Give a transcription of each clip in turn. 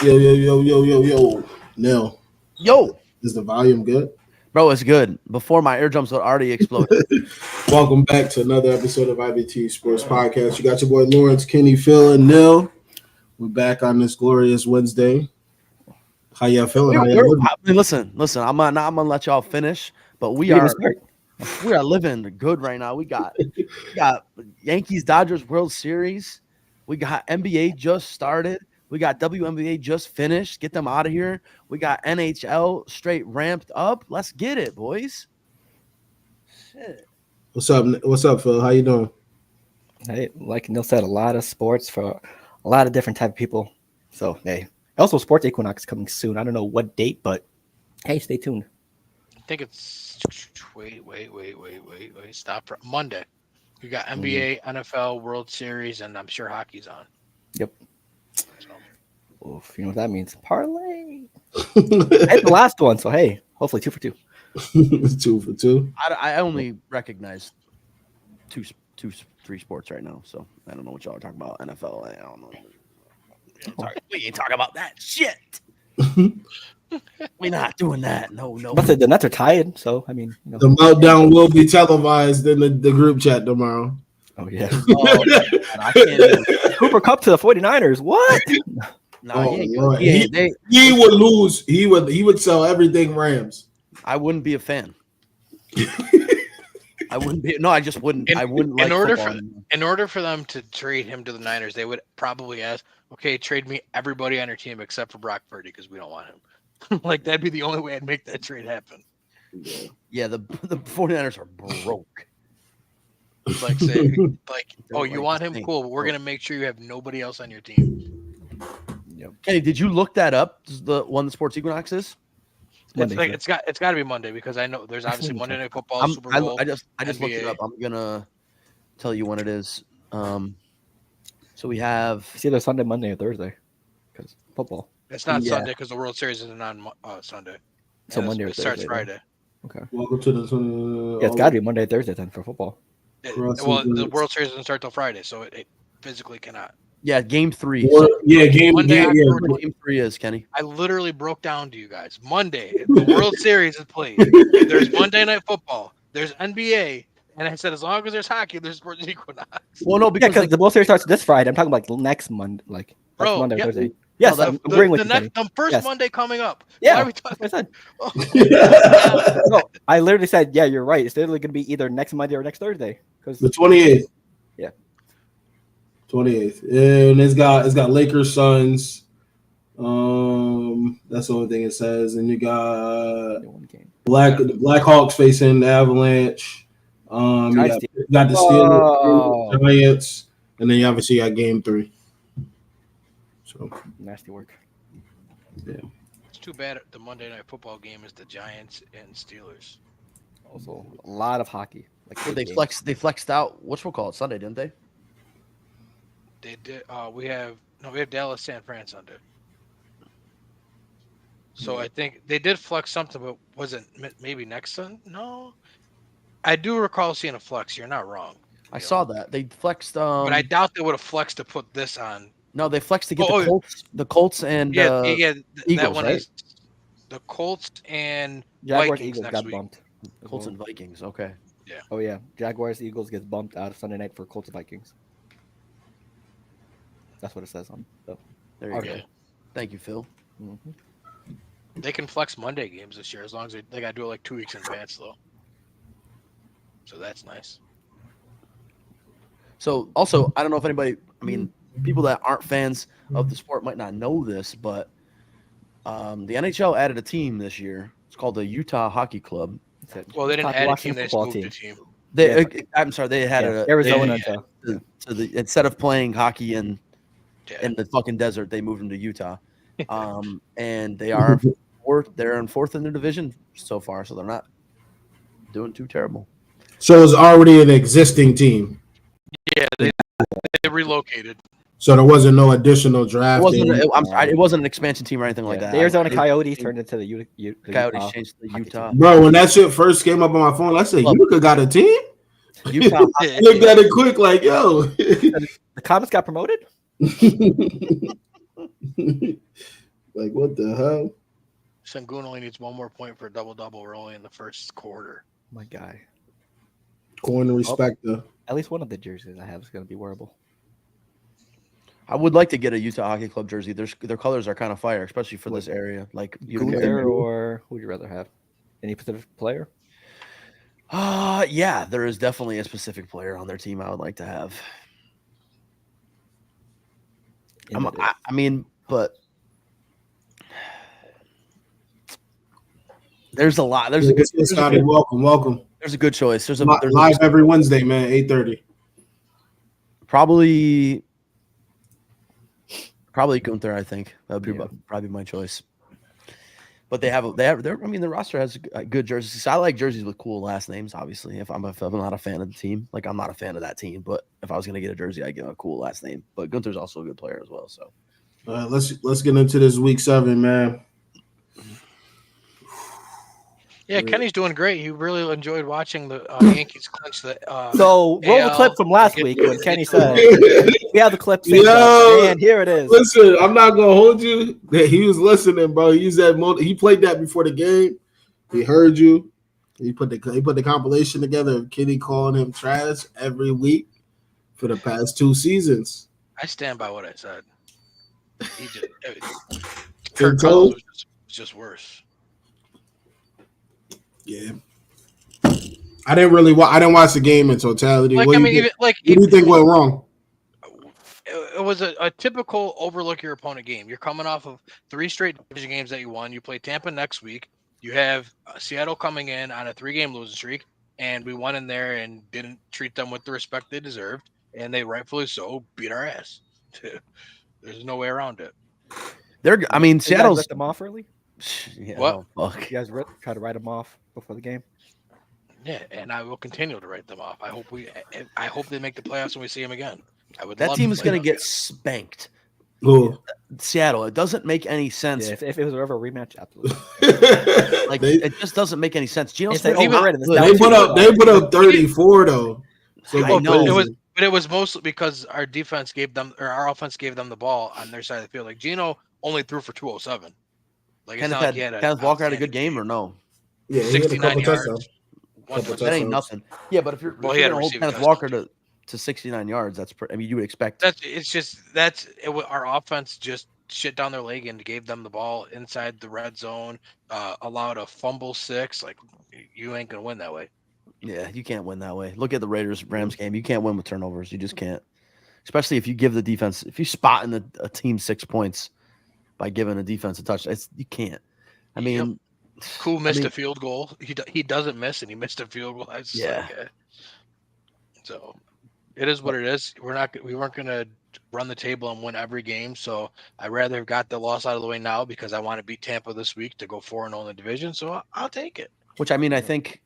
Yo. Nell, Yo, is the volume good? bro, it's good. Before my eardrums would already explode. Welcome back to another episode of IBTE Sports Podcast. You got your boy Lawrence, Kenny, Phil, and Nell. We're back on this glorious Wednesday. How y'all feeling? Listen. I'm gonna let y'all finish, but we are living good right now. We got Yankees Dodgers World Series. We got NBA just started. We got WNBA just finished. Get them out of here. We got NHL straight ramped up. Let's get it, boys. Shit. What's up, Phil? How you doing? Hey, like Neil said, a lot of sports for a lot of different type of people. So, hey. Also, Sports Equinox coming soon. I don't know what date, but hey, stay tuned. I think it's wait. Stop Monday. We got NBA, NFL, World Series, and I'm sure hockey's on. Yep. So. Oof, you know what that means? Parlay. It's the last one, so hey, hopefully 2 for 2. 2 for 2. I only recognize three sports right now, so I don't know what y'all are talking about. NFL, I don't know. We ain't talking about that shit. We're not doing that. No. The Nets are tied, so I mean, the meltdown will be televised in the group chat tomorrow. Oh yeah. I can't Cooper Kupp to the 49ers. What? No, he would lose. He would sell everything Rams. I wouldn't be a fan. I wouldn't be. No, I just wouldn't. I wouldn't. In order for them to trade him to the Niners, they would probably ask, "Okay, trade me everybody on your team except for Brock Purdy because we don't want him." Like that'd be the only way I'd make that trade happen. Yeah, the 49ers are broke. Like oh, you want him? Cool. But we're gonna make sure you have nobody else on your team. Yep. Kenny, did you look that up? The one the Sports Equinox is? It's got to be Monday because I know there's obviously Monday Night Football, Super Bowl. I just looked it up. I'm gonna tell you when it is. So we have it's either Sunday, Monday, or Thursday because football. It's not Sunday because the World Series isn't on Sunday. So Monday or Thursday. It starts Friday. Okay. Welcome to the. Yeah, it's got to be Monday, Thursday then for football. The World Series doesn't start till Friday, so it physically cannot. Yeah, game 3. Game 3 is Kenny. I literally broke down to you guys. Monday, the World Series is played. There's Monday Night Football. There's NBA, and I said as long as there's hockey, there's Sports Equinox. Well, no, because the World Series starts this Friday. I'm talking about next Monday, Monday, Thursday. Yes, I'm agreeing with you. The first Monday coming up. Yeah, why are we talking? I said. No, I literally said, yeah, you're right. It's literally going to be either next Monday or next Thursday. The 28th. Yeah. 28th, and it's got Lakers, Suns. That's the only thing it says, and you got Black Hawks facing the Avalanche. You got the Steelers, Giants, and then you obviously got Game 3. So nasty work. Yeah, it's too bad. The Monday Night Football game is the Giants and Steelers. Also, a lot of hockey. They flexed out. What's we'll call it Sunday, didn't they? They did. We have Dallas, San Fran Sunday. So I think they did flex something, but was it maybe next Sunday? No, I do recall seeing a flex. You're not wrong. I saw that they flexed. But I doubt they would have flexed to put this on. No, they flexed to get the Colts and Eagles, that one right? is the Colts and Jaguars, Vikings Eagles next got week. bumped. Colts and Vikings. Okay. Yeah. Oh yeah, Jaguars, Eagles gets bumped out of Sunday night for Colts and Vikings. That's what it says on. So. There you go. Thank you, Phil. Mm-hmm. They can flex Monday games this year as long as they got to do it like 2 weeks in advance, though. So that's nice. So also, I don't know if anybody, people that aren't fans of the sport might not know this, but the NHL added a team this year. It's called the Utah Hockey Club. Well, they didn't add a team; they just moved a team. I'm sorry, they had Arizona. Instead of playing hockey in the fucking desert, they moved them to Utah, and they are they're in 4th in the division so far, so they're not doing too terrible. So it's already an existing team. Yeah, they relocated. So there wasn't no additional draft. It wasn't an expansion team or anything like that. The Arizona Coyotes turned into the Coyotes changed to the Utah. Bro, when that shit first came up on my phone, I said, Utica got a team? Utah. Looked at it quick like, yo. The Comets got promoted? Like, what the hell? Sengun only needs one more point for a double-double. We're only in the first quarter. My guy. Corner respecter. At least one of the jerseys I have is going to be wearable. I would like to get a Utah Hockey Club jersey. Their colors are kind of fire, especially for this area. Like Gunther, or who would you rather have? Any specific player? Yeah, there is definitely a specific player on their team I would like to have. But there's a lot. Welcome. There's a good choice. There's live every Wednesday, man, 8:30. Probably Gunther. I think that would be probably my choice. But the roster has good jerseys. I like jerseys with cool last names. Obviously, if I'm not a fan of the team, like I'm not a fan of that team. But if I was gonna get a jersey, I'd get a cool last name. But Gunther's also a good player as well. So, let's get into this week 7, man. Yeah, Kenny's doing great. He really enjoyed watching the Yankees clinch the. So roll the clip from last week when Kenny said, "We have the clip." And here it is. Listen, I'm not gonna hold you. He was listening, bro. He played that before the game. He heard you. He put the compilation together of Kenny calling him trash every week for the past 2 seasons. I stand by what I said. Kurt Cousins was just worse. Yeah, I didn't watch the game in totality. What do you think went wrong? It was a typical overlook your opponent game. You're coming off of 3 straight division games that you won. You play Tampa next week. You have Seattle coming in on a 3-game losing streak, and we went in there and didn't treat them with the respect they deserved, and they rightfully so beat our ass. There's no way around it. Seattle's let them off early. Yeah, what? You guys try to write them off before the game? Yeah, and I will continue to write them off. I hope they make the playoffs when we see them again. That team is going to get spanked. Ooh. Seattle. It doesn't make any sense. Yeah, if it was ever a rematch, absolutely. It just doesn't make any sense. Geno Smith, they put up 34 though. So I know. But it was mostly because our offense gave them the ball on their side of the field. Like Geno only threw for 207. Kenneth Walker had a good game or no? Yeah, 69 yards. That ain't nothing. Yeah, but if you're going to hold Kenneth Walker to 69 yards, that's you would expect. Our offense just shit down their leg and gave them the ball inside the red zone, allowed a fumble 6. Like, you ain't going to win that way. Yeah, you can't win that way. Look at the Raiders-Rams game. You can't win with turnovers. You just can't. Especially if you give the defense – if you spot in a team 6 points – by giving a defense a touch, you can't. I mean, Cool missed a field goal. He doesn't miss, and he missed a field goal. So it is what it is. We weren't gonna run the table and win every game. So I'd rather have got the loss out of the way now because I want to beat Tampa this week to go 4-0 in the division. So I'll take it. Which I think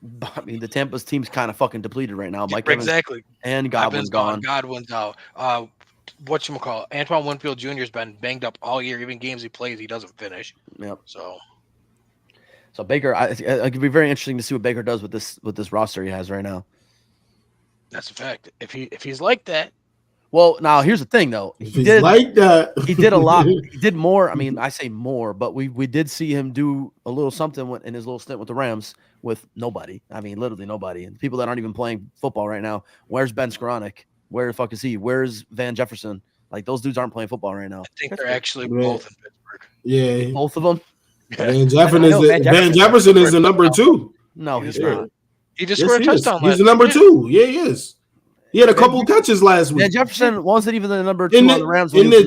the Tampa's team's kind of fucking depleted right now. Mike exactly. Evans and Godwin's gone. Godwin's out. Whatchamacallit, Antoine Winfield Jr. has been banged up all year. Even games he plays, he doesn't finish. Yep. So Baker, it could be very interesting to see what Baker does with this roster he has right now. That's a fact. If he's like that. Well, now here's the thing though. He did a lot. He did more. I mean, I say more, but we did see him do a little something in his little stint with the Rams with nobody. I mean, literally nobody. And people that aren't even playing football right now. Where's Ben Skoranek? Where the fuck is he? Where's Van Jefferson? Like, those dudes aren't playing football right now. I think they're actually both in Pittsburgh. Yeah. Both of them? Van Jefferson is the number 2. No, he's not. He just scored a touchdown last week. He's the number 2. Yeah, he is. He had a couple catches last week. Van Jefferson wasn't even the number 2 on the Rams. In the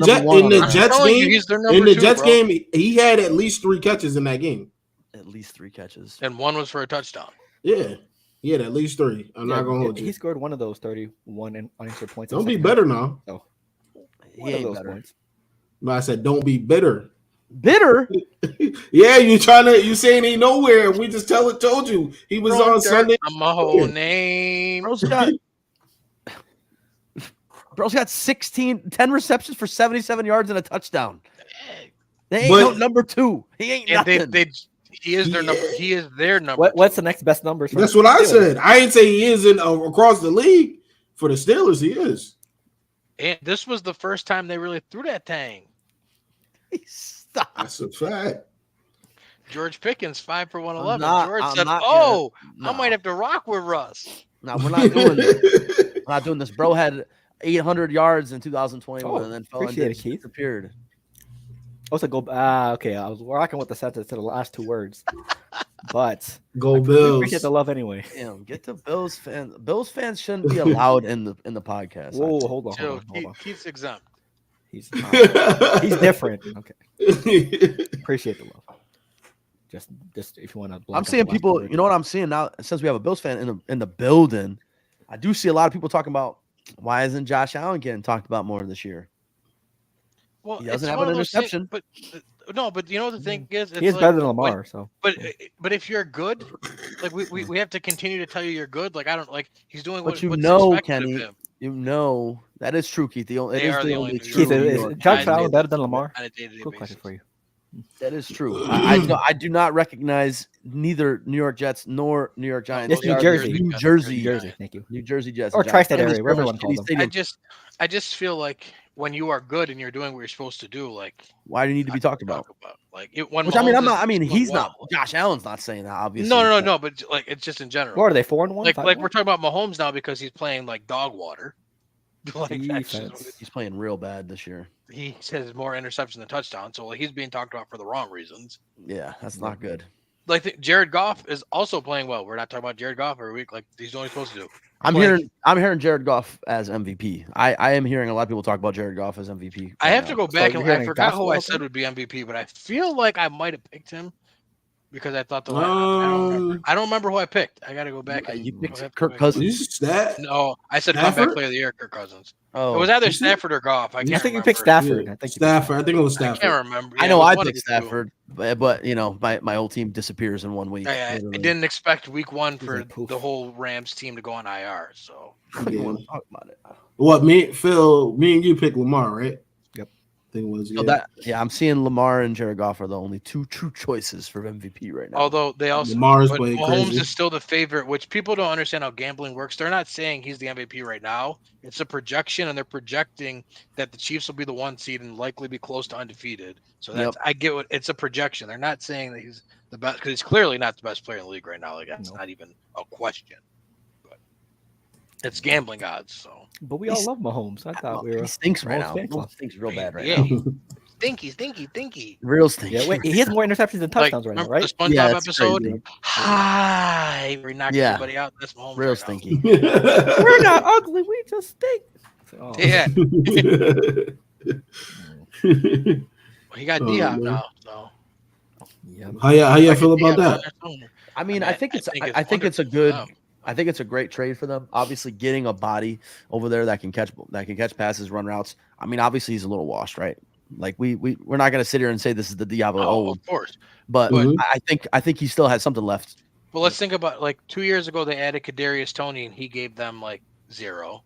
Jets game, he had at least 3 catches in that game. At least 3 catches. And 1 was for a touchdown. Yeah. He had at least 3. I'm not going to hold you. He scored one of those 31 unanswered points. Don't be better now. No. He ain't better. Points. No, I said don't be bitter. Bitter? Yeah, you saying he nowhere. We just told you. He was on Sunday. My whole name. Bro's got 10 receptions for 77 yards and a touchdown. They ain't no number 2. He ain't nothing. He is their number. He is their number. What's the next best numbers? That's what I said. I ain't say he is across the league. For the Steelers, he is. And this was the first time they really threw that thing. That's a fact. George Pickens 5 for 111. George I'm said, not "Oh, no. I might have to rock with Russ." No, we're not doing this. We're not doing this. Bro had 800 yards in 2021 and then fell and disappeared. Also, go. Okay. I was rocking with the sentence to the last two words, but go Bills. Appreciate the love anyway. Damn, get the Bills fans. Bills fans shouldn't be allowed in the podcast. Whoa, hold on. Keith's exempt. He's different. Okay. Appreciate the love. Just if you want to. I'm seeing people. You know what I'm seeing now? Since we have a Bills fan in the building, I do see a lot of people talking about why isn't Josh Allen getting talked about more this year? Well, he doesn't have an interception. But you know the thing is, he is better than Lamar. But if you're good, like we have to continue to tell you you're good. Like I don't like he's doing what Kenny. You know that is true, Keith. It is the only Keith, is Josh Allen better than Lamar? Quick question for you. That is true. I do not recognize neither New York Jets nor New York Giants. It's New Jersey. New Jersey. Thank you. New Jersey Jets. Or tri-state area, wherever everyone calls them. I just feel like when you are good and you're doing what you're supposed to do, like why do you need to be talked about? Like he's not. Josh Allen's not saying that, obviously. No. But like it's just in general. What are they 4-1? Like we're talking about Mahomes now because he's playing like dog water. Like he's playing real bad this year. He says more interceptions than touchdowns, so like he's being talked about for the wrong reasons. Yeah, that's not good. Like Jared Goff is also playing well. We're not talking about Jared Goff every week, like he's only supposed to do. I'm hearing Jared Goff as MVP. I am hearing a lot of people talk about Jared Goff as MVP. I have to go back and I forgot who I said would be MVP, but I feel like I might have picked him because I thought I don't remember who I picked. I got to go back. You picked Kirk Cousins. No, I said comeback player of the year, Kirk Cousins. Oh, it was either Stafford or Goff. I think you picked Stafford. I think it was Stafford. I can't remember. I know I picked Stafford, but you know my whole team disappears in 1 week. I didn't expect week 1 for the whole Rams team to go on IR. So you want to talk about it? What me and you picked Lamar, right? I'm seeing Lamar and Jared Goff are the only two true choices for MVP right now. Although they also Mahomes is still the favorite, which people don't understand how gambling works. They're not saying he's the MVP right now. It's a projection, and they're projecting that the Chiefs will be the 1 seed and likely be close to undefeated. So I get what it's a projection. They're not saying that he's the best because he's clearly not the best player in the league right now. Like that's not even a question. But it's gambling odds. So. But we all love Mahomes. I thought he stinks right now. He stinks real bad right now. Stinky. Real stinky. Yeah, wait, he has more interceptions than touchdowns right now, right? The SpongeBob episode. Crazy. Hi, we knocked everybody out. That's Mahomes. Real stinky. We're not ugly. We just stink. Oh. Yeah. He got D-Hop now. So. Yeah. How you feel about that? I mean, I think it's a good. I think it's a great trade for them. Obviously, getting a body over there that can catch passes, run routes. I mean, obviously he's a little washed, right? Like we're not going to sit here and say this is the Diablo. Oh, of course. But I think he still has something left. Well, let's think about like 2 years ago they added Kadarius Toney and he gave them like 0.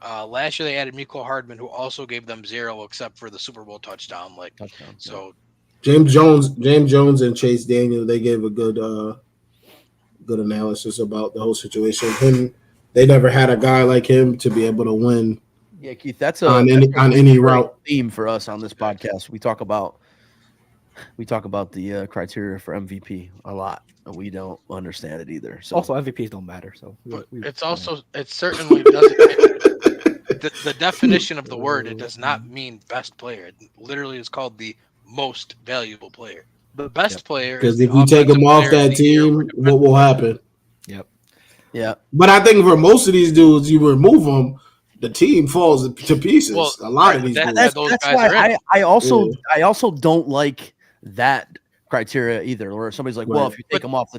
Last year they added Mecole Hardman who also gave them 0 except for the Super Bowl touchdown. So James Jones and Chase Daniel, they gave a good analysis about the whole situation. They never had a guy like him to be able to win. Yeah, Keith, that's on any route theme for us on this podcast. We talk about the criteria for MVP a lot. We don't understand it either. So also MVPs don't matter. So it certainly doesn't. The definition of the word, it does not mean best player. It literally is called the most valuable player. The best player, because if you take them off that team, what will happen? Yep. Yeah. But I think for most of these dudes, you remove them, the team falls to pieces. Well, a lot of these dudes. That's why I also don't like that criteria either. Where somebody's like, well, if you take them off,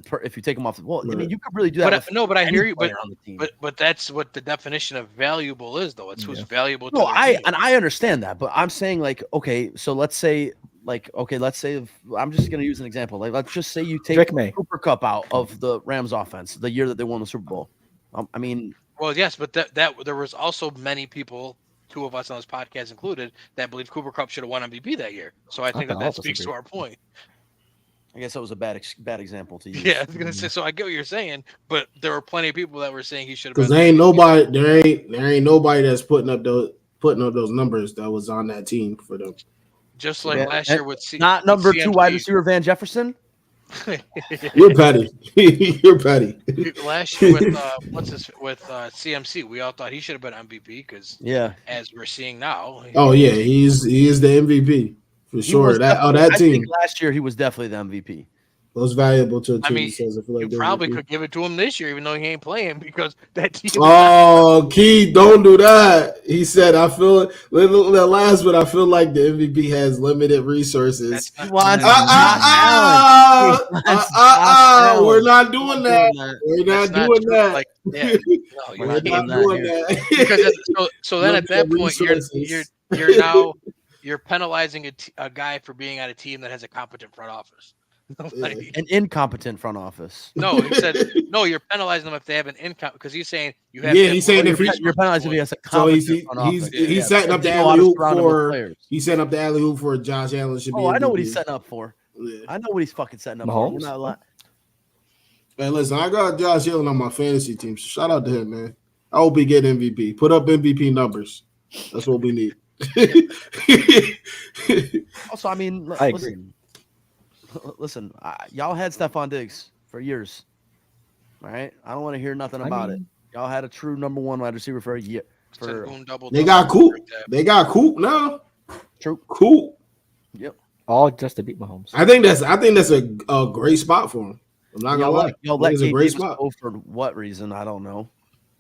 well, I mean, you could really do that. But I hear you. But that's what the definition of valuable is, though. It's who's valuable. No, I understand that, but I'm saying like, okay, so let's say I'm just going to use an example. Like, let's just say you take Cooper Kupp out of the Rams offense the year that they won the Super Bowl. I mean, well, yes, but that there was also many people, 2 of us on this podcast included, that believe Cooper Kupp should have won MVP that year. So I think that speaks to our point. I guess that was a bad example to use. Yeah, I was gonna say. So I get what you're saying, but there were plenty of people that were saying he should have. Because there ain't nobody that's putting up those numbers that was on that team for them. Just like last year with not number 2 wide receiver Van Jefferson. You're petty. You're petty. Last year with CMC, we all thought he should have been MVP because as we're seeing now. He is the MVP for sure. That team. I think last year he was definitely the MVP. Most valuable to a team. I mean, you probably could give it to him this year, even though he ain't playing because that team. Oh, Keith, don't do that. He said, "I feel the last one. I feel like the MVP has limited resources." We're not doing that. We're not doing that. Like, we're not doing that. Because so then at that point, you're penalizing a guy for being on a team that has a competent front office. An incompetent front office. No, he said no. You're penalizing them if they have an income because he's saying you have. Yeah, he's saying if you're penalizing if he has a competent front office. He's setting up the alley hoop for. He's setting up the alley hoop for Josh Allen. I know what he's setting up for. Yeah. I know what he's fucking setting up for. We're not lying. Man, listen, I got Josh Allen on my fantasy team. So shout out to him, man. I hope he get MVP. Put up MVP numbers. That's what we need. Also, I mean, I agree. Listen, y'all had Stephon Diggs for years. All right? I don't want to hear nothing about it. Y'all had a true number 1 wide receiver for a year. They got Coop. They got Coop now. True. Coop. Yep. All just to beat Mahomes. I think that's a great spot for him. I'm not gonna lie. Y'all let a great spot. Go for what reason? I don't know.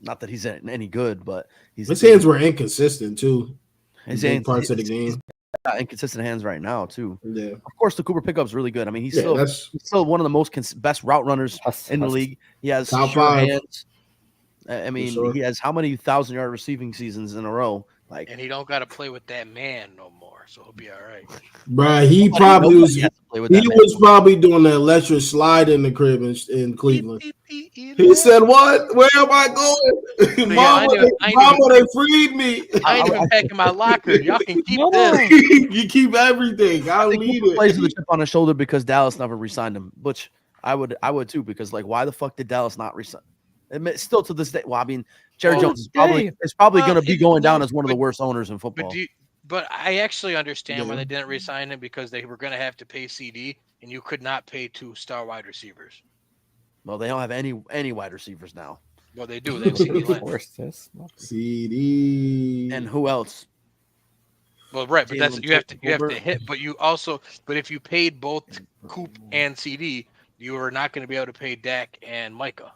Not that he's any good, but his hands were inconsistent too. His hands parts of the game. Inconsistent hands right now too. Yeah. Of course, the Cooper pickup's really good. I mean, he's still one of the most best route runners in the league. He has top sure 5 hands. I mean, he has how many 1,000-yard receiving seasons in a row? Like, and he don't got to play with that man no more, so he'll be all right. Bruh, he probably was. He was probably doing the electric slide in the crib in Cleveland. He said, "What? Where am I going? Mama, they freed me. I ain't even packing my locker. Y'all can keep this. You keep everything. I don't need it." Plays with a chip on his shoulder because Dallas never re-signed him, which I would too, because like, why the fuck did Dallas not re-sign? Still to this day. Well, I mean, Jerry Jones is probably going to be going down as one of the worst owners in football. But I actually understand why they didn't re-sign him, because they were going to have to pay CD, and you could not pay 2-star wide receivers. Well, they don't have any wide receivers now. Well, they do. They have CD. And who else? Well, right, but that's you have to hit. But if you paid both Coop and CD, you are not going to be able to pay Dak and Micah.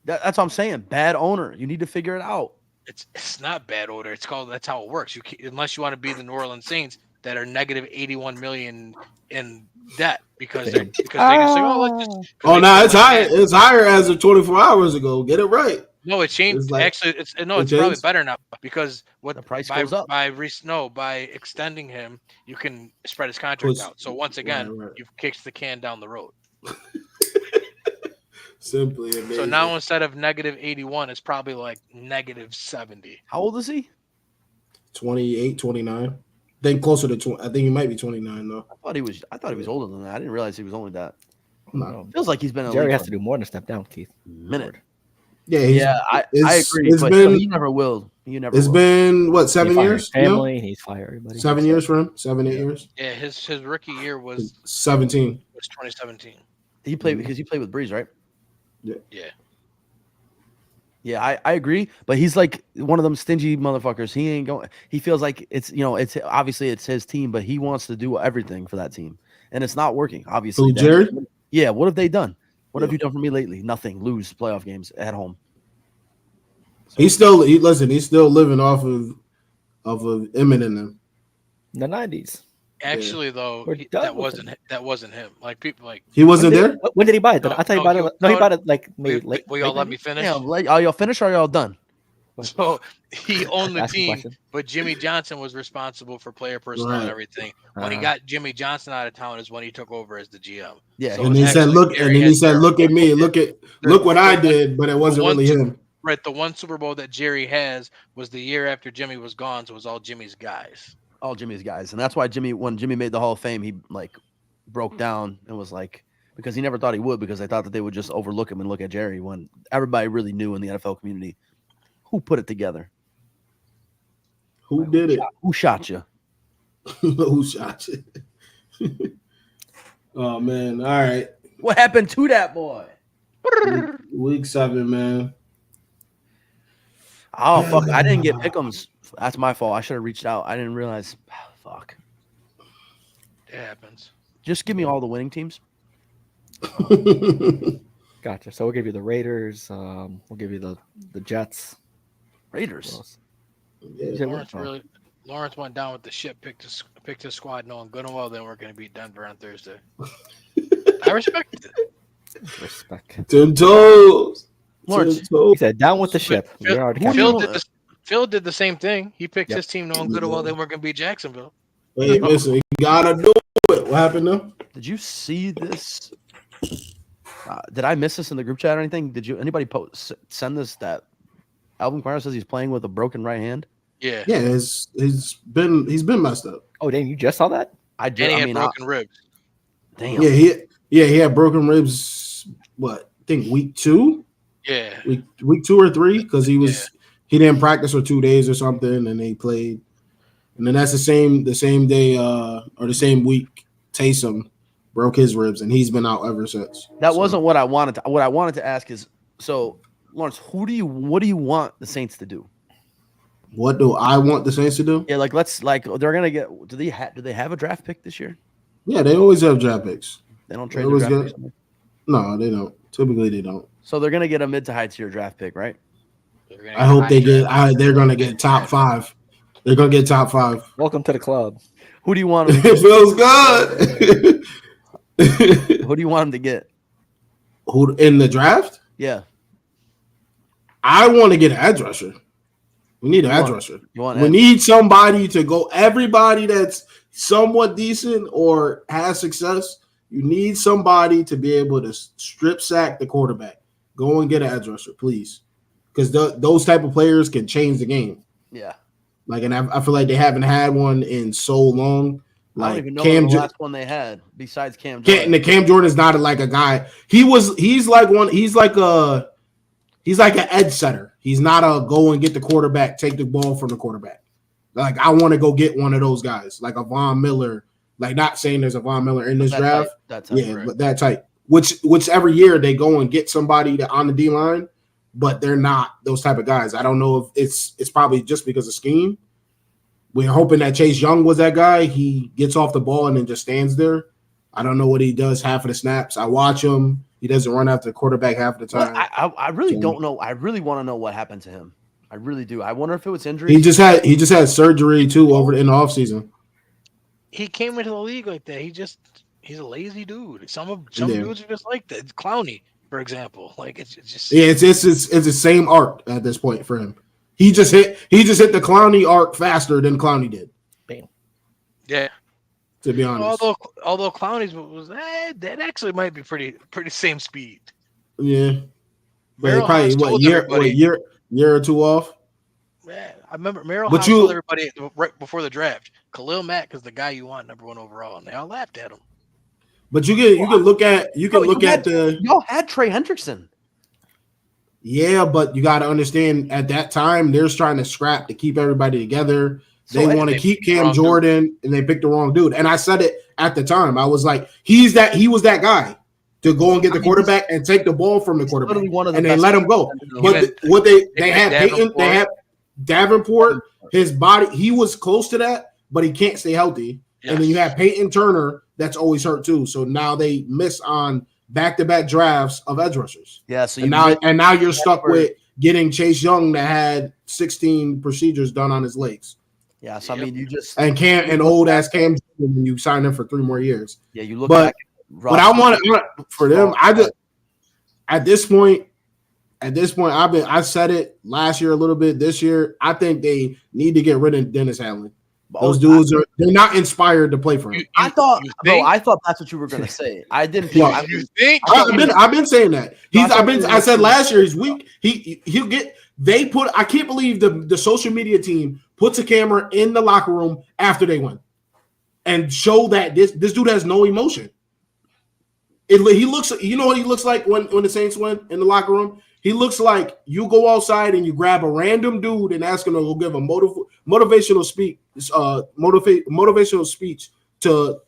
That's what I'm saying. Bad owner. You need to figure it out. It's not bad owner. That's how it works. Unless you want to be the New Orleans Saints that are negative 81 million in debt because they just say, it's higher. It's higher as of 24 hours ago. Get it right. No, it changed. Actually, it's probably better now, because what the price goes up by extending him, you can spread his contract out. So once again, you've kicked the can down the road. Simply amazing. So now instead of negative 81, it's probably like negative 70. How old is he? 28, 29. I think closer to 20. I think he might be 29 though. I thought he was older than that. I didn't realize he was only that. No. Feels like he's been. Jerry has to do more than step down, Keith. Minute. Yeah, I agree. But he never will. It's been what, 7 years? Family, he's fired everybody. 7 years for him. 8 years. Yeah, his rookie year was 17. Was 2017. He played because he played with Breeze, right? Yeah. Yeah, I agree, but he's like one of them stingy motherfuckers. He ain't going. He feels like it's obviously it's his team, but he wants to do everything for that team, and it's not working. Obviously, Jared. Yeah, what have they done? What have you done for me lately? Nothing. Lose playoff games at home. So, he's still living off of Eminem in them. The 90s. Actually, though, that wasn't him. Like, people like he wasn't there. When did he buy it? I thought he bought it. No, he bought it like maybe late. Will y'all let me finish? Yeah, are y'all finished or are y'all done? So he owned the team, but Jimmy Johnson was responsible for player personnel and everything. When he got Jimmy Johnson out of town is when he took over as the GM. Yeah, so and he said, "Look," "Look at me, look what I did," but it wasn't really him. Right, the one Super Bowl that Jerry has was the year after Jimmy was gone, so it was all Jimmy's guys. All Jimmy's guys, and that's why when Jimmy made the Hall of Fame, he like broke down and was like, because he never thought he would, because they thought that they would just overlook him and look at Jerry, when everybody really knew in the NFL community who put it together. Who did it? Who shot you? Who shot you? Oh man! All right. What happened to that boy? Week 7, man. Oh fuck! I didn't get pick'ems. That's my fault. I should have reached out. I didn't realize. Fuck. It happens. Just give me all the winning teams. Gotcha. So we'll give you the Raiders. We'll give you the Jets. Raiders. Yeah. Lawrence went down with the ship, picked his squad, knowing good and well they weren't going to beat Denver on Thursday. I respect it. Respect. 10 toes. Lawrence, He said, down with the ship. Phil did the same thing. He picked his team, knowing good and well they weren't going to beat Jacksonville. Wait, listen, you gotta do it. What happened though? did you see this? Did I miss this in the group chat or anything? Did anybody send this that Alvin Kamara says he's playing with a broken right hand? Yeah. Yeah, he's been messed up. Oh, damn, you just saw that? I did. And he had broken ribs. Damn. Yeah, he had broken ribs. What? I think week 2. Yeah. Week 2 or 3 because he didn't practice for 2 days or something, and they played. And then that's the same day or the same week Taysom broke his ribs, and he's been out ever since. That wasn't what I wanted to. What I wanted to ask is, so Lawrence, what do you want the Saints to do? What do I want the Saints to do? Yeah, they're gonna get. Do they have a draft pick this year? Yeah, they always have draft picks. They don't trade their draft picks. No, they don't. Typically, they don't. So they're gonna get a mid to high tier draft pick, right? I hope they get. They're gonna get top 5. They're gonna get top 5. Welcome to the club. Who do you want? It feels good. Who do you want him to get? Who in the draft? Yeah, I want to get an edge rusher. We need an edge rusher. We need somebody to go. Everybody that's somewhat decent or has success, you need somebody to be able to strip sack the quarterback. Go and get an edge rusher, please, because those type of players can change the game. Yeah. And I feel like they haven't had one in so long. I don't even know the last one they had besides Cam Jordan. Cam Jordan is not like a guy. He's like an edge setter. He's not a go and get the quarterback, take the ball from the quarterback. Like, I want to go get one of those guys, like a Von Miller. Like, not saying there's a Von Miller in this draft. But that type. Which every year they go and get somebody on the D line, but they're not those type of guys. I don't know if it's probably just because of scheme. We're hoping that Chase Young was that guy. He gets off the ball and then just stands there. I don't know what he does half of the snaps. I watch him. He doesn't run after the quarterback half the time. I really don't know. I really want to know what happened to him. I really do. I wonder if it was injury. He just had surgery too in the offseason. He came into the league like that. He's a lazy dude. Some dudes are just like that. Clowney, for example. Like it's just it's the same arc at this point for him. He just hit the Clowney arc faster than Clowney did. Bam. Yeah. To be honest. Although Clowney's was that actually might be pretty same speed. Yeah. But probably year or two off. Man, I remember Merrill Hobbs told everybody right before the draft, Khalil Mack is the guy you want number 1 overall, and they all laughed at him. But you can look at y'all had Trey Hendrickson. Yeah, but you got to understand at that time they're trying to scrap to keep everybody together. They want to keep Cam Jordan, and they picked the wrong dude. And I said it at the time. I was like, he was that guy to go and get the quarterback and take the ball from the quarterback, and they let him go. But they had Peyton, they had Davenport. His body, he was close to that, but he can't stay healthy. Yes. And then you have Peyton Turner that's always hurt too. So now they miss on back-to-back drafts of edge rushers. Yeah. So now you're stuck with getting Chase Young that had 16 procedures done on his legs. Yeah. So I mean, you just and old ass Cam Jordan, and you signed him for 3 more years. Yeah. You look back. But I want for them. At this point, I said it last year a little bit. This year, I think they need to get rid of Dennis Allen. Those dudes they're not inspired to play for him. I thought that's what you were going to say. I didn't think. I've been saying that. I said last year he's weak. He'll get. I can't believe the social media team puts a camera in the locker room after they win, and show that this dude has no emotion. He looks. You know what he looks like when the Saints win in the locker room. He looks like you go outside and you grab a random dude and ask him to go give a motivational motivational speech to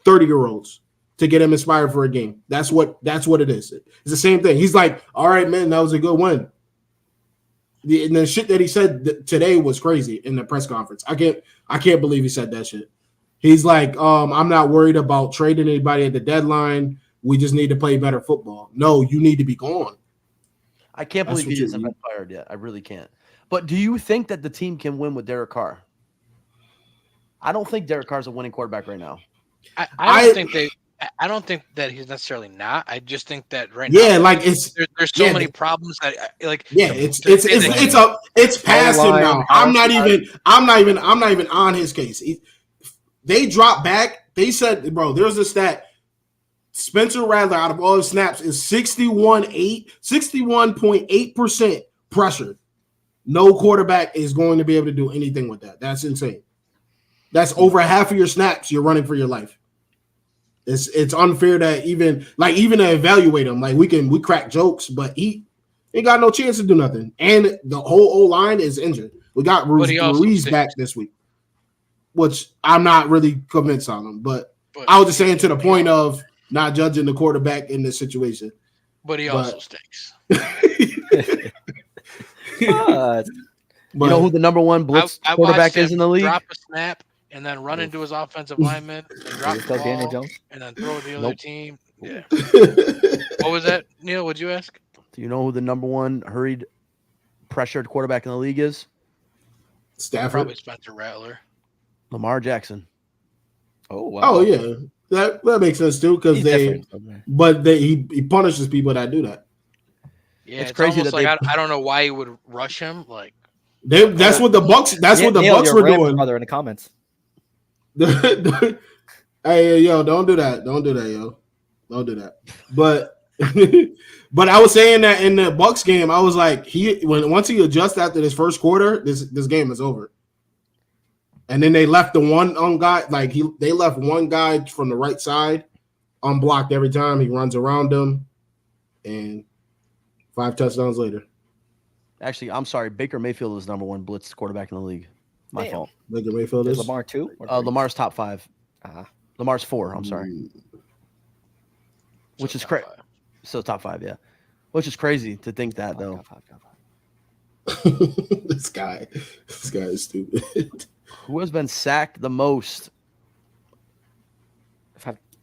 30-year-olds to get him inspired for a game. That's what it is. It's the same thing. He's like, all right, man, that was a good win. And the shit that he said today was crazy in the press conference. I can't believe he said that shit. He's like, I'm not worried about trading anybody at the deadline. We just need to play better football. No, you need to be gone. I can't believe he hasn't been fired yet. I really can't. But do you think that the team can win with Derek Carr? I don't think Derek Carr's a winning quarterback right now. I don't think that he's necessarily not. I just think that right now, there's so many problems that it's past him now. I'm not even on his case. They dropped back. They said, bro, there's a stat. Spencer Rattler out of all his snaps is 61.8% pressured. No quarterback is going to be able to do anything with that. That's insane. That's over half of your snaps you're running for your life. It's unfair to even to evaluate him. Like we crack jokes, but he ain't got no chance to do nothing. And the whole O-line is injured. We got Ruiz back this week, which I'm not really convinced on him. But I was just saying to the point of not judging the quarterback in this situation. But he also stinks. You know who the number one blitz quarterback is in the league? Drop a snap and then run into his offensive lineman and drop the ball Jones? And then throw it to the other team. Yeah. What was that, Neil? What'd you ask? Do you know who the number one hurried, pressured quarterback in the league is? Stafford. Probably Spencer Rattler. Lamar Jackson. Oh wow. Oh yeah, that makes sense too because he punishes people that do that. Yeah, it's crazy that I don't know why he would rush him. Like that's what the Bucks. That's what the Bucks were doing. Mother in the comments. Hey yo, don't do that. Don't do that, yo. Don't do that. But but I was saying that in the Bucks game, I was like, once he adjusts after this first quarter, this game is over. And then they left the one guy, they left one guy from the right side unblocked every time. He runs around them, and 5 touchdowns later. Actually, I'm sorry. Baker Mayfield is number one blitz quarterback in the league. My fault. Baker Mayfield is Lamar 2? Lamar's top 5. Lamar's 4. I'm sorry. Which is crazy. So top 5, yeah. Which is crazy to think that though. This guy is stupid. Who has been sacked the most?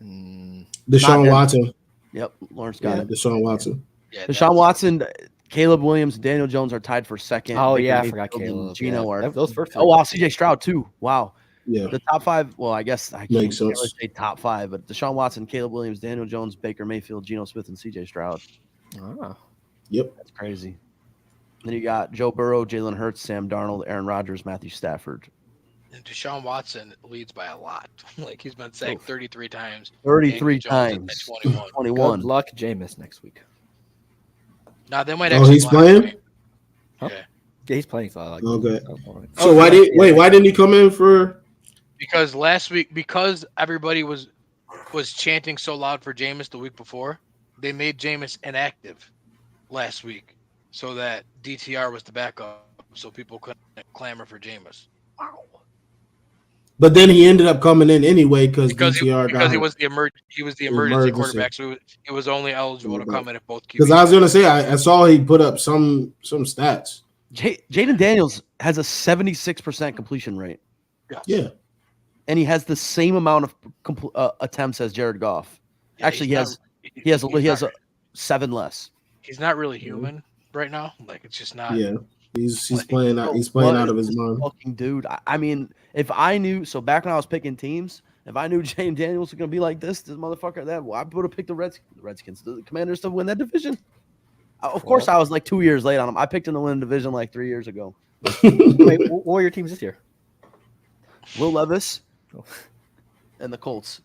Deshaun Watson. Yep, Lawrence got it. Deshaun Watson. Yeah, Deshaun Watson, Caleb Williams, Daniel Jones are tied for second. Oh yeah, I forgot Caleb. Gino are those first. Oh wow, CJ Stroud too. Wow. Yeah. The top 5. Well, I guess I can't really say top 5, but Deshaun Watson, Caleb Williams, Daniel Jones, Baker Mayfield, Geno Smith, and CJ Stroud. Oh. Yep. That's crazy. Then you got Joe Burrow, Jalen Hurts, Sam Darnold, Aaron Rodgers, Matthew Stafford. And Deshaun Watson leads by a lot. Like he's been sacked 33 times. 33 times. 21. Good luck, Jameis, next week. Now they might actually. He's playing? Huh? Yeah, he's playing. So okay. So why didn't he come in for? Because last week, because everybody was chanting so loud for Jameis the week before, they made Jameis inactive last week so that DTR was the backup, so people couldn't clamor for Jameis. Wow. But then he ended up coming in anyway because DTR he was the emergency quarterback, so he was only eligible to come in if both QBs. Because I was gonna say I saw he put up some stats. Jaden Daniels has a 76% completion rate. Yes. Yeah. And he has the same amount of attempts as Jared Goff. Yeah, actually, he has 7 less. He's not really human right now. Like it's just not. Yeah, he's playing out. He's playing out of his mind. Fucking dude. I mean, if I knew, so back when I was picking teams, if I knew Jaden Daniels was gonna be like this motherfucker, I would have picked the Redskins, the Commanders to win that division. Of course, I was like 2 years late on him. I picked him to win the division like 3 years ago. Wait, what were your teams this year? Will Levis and the Colts.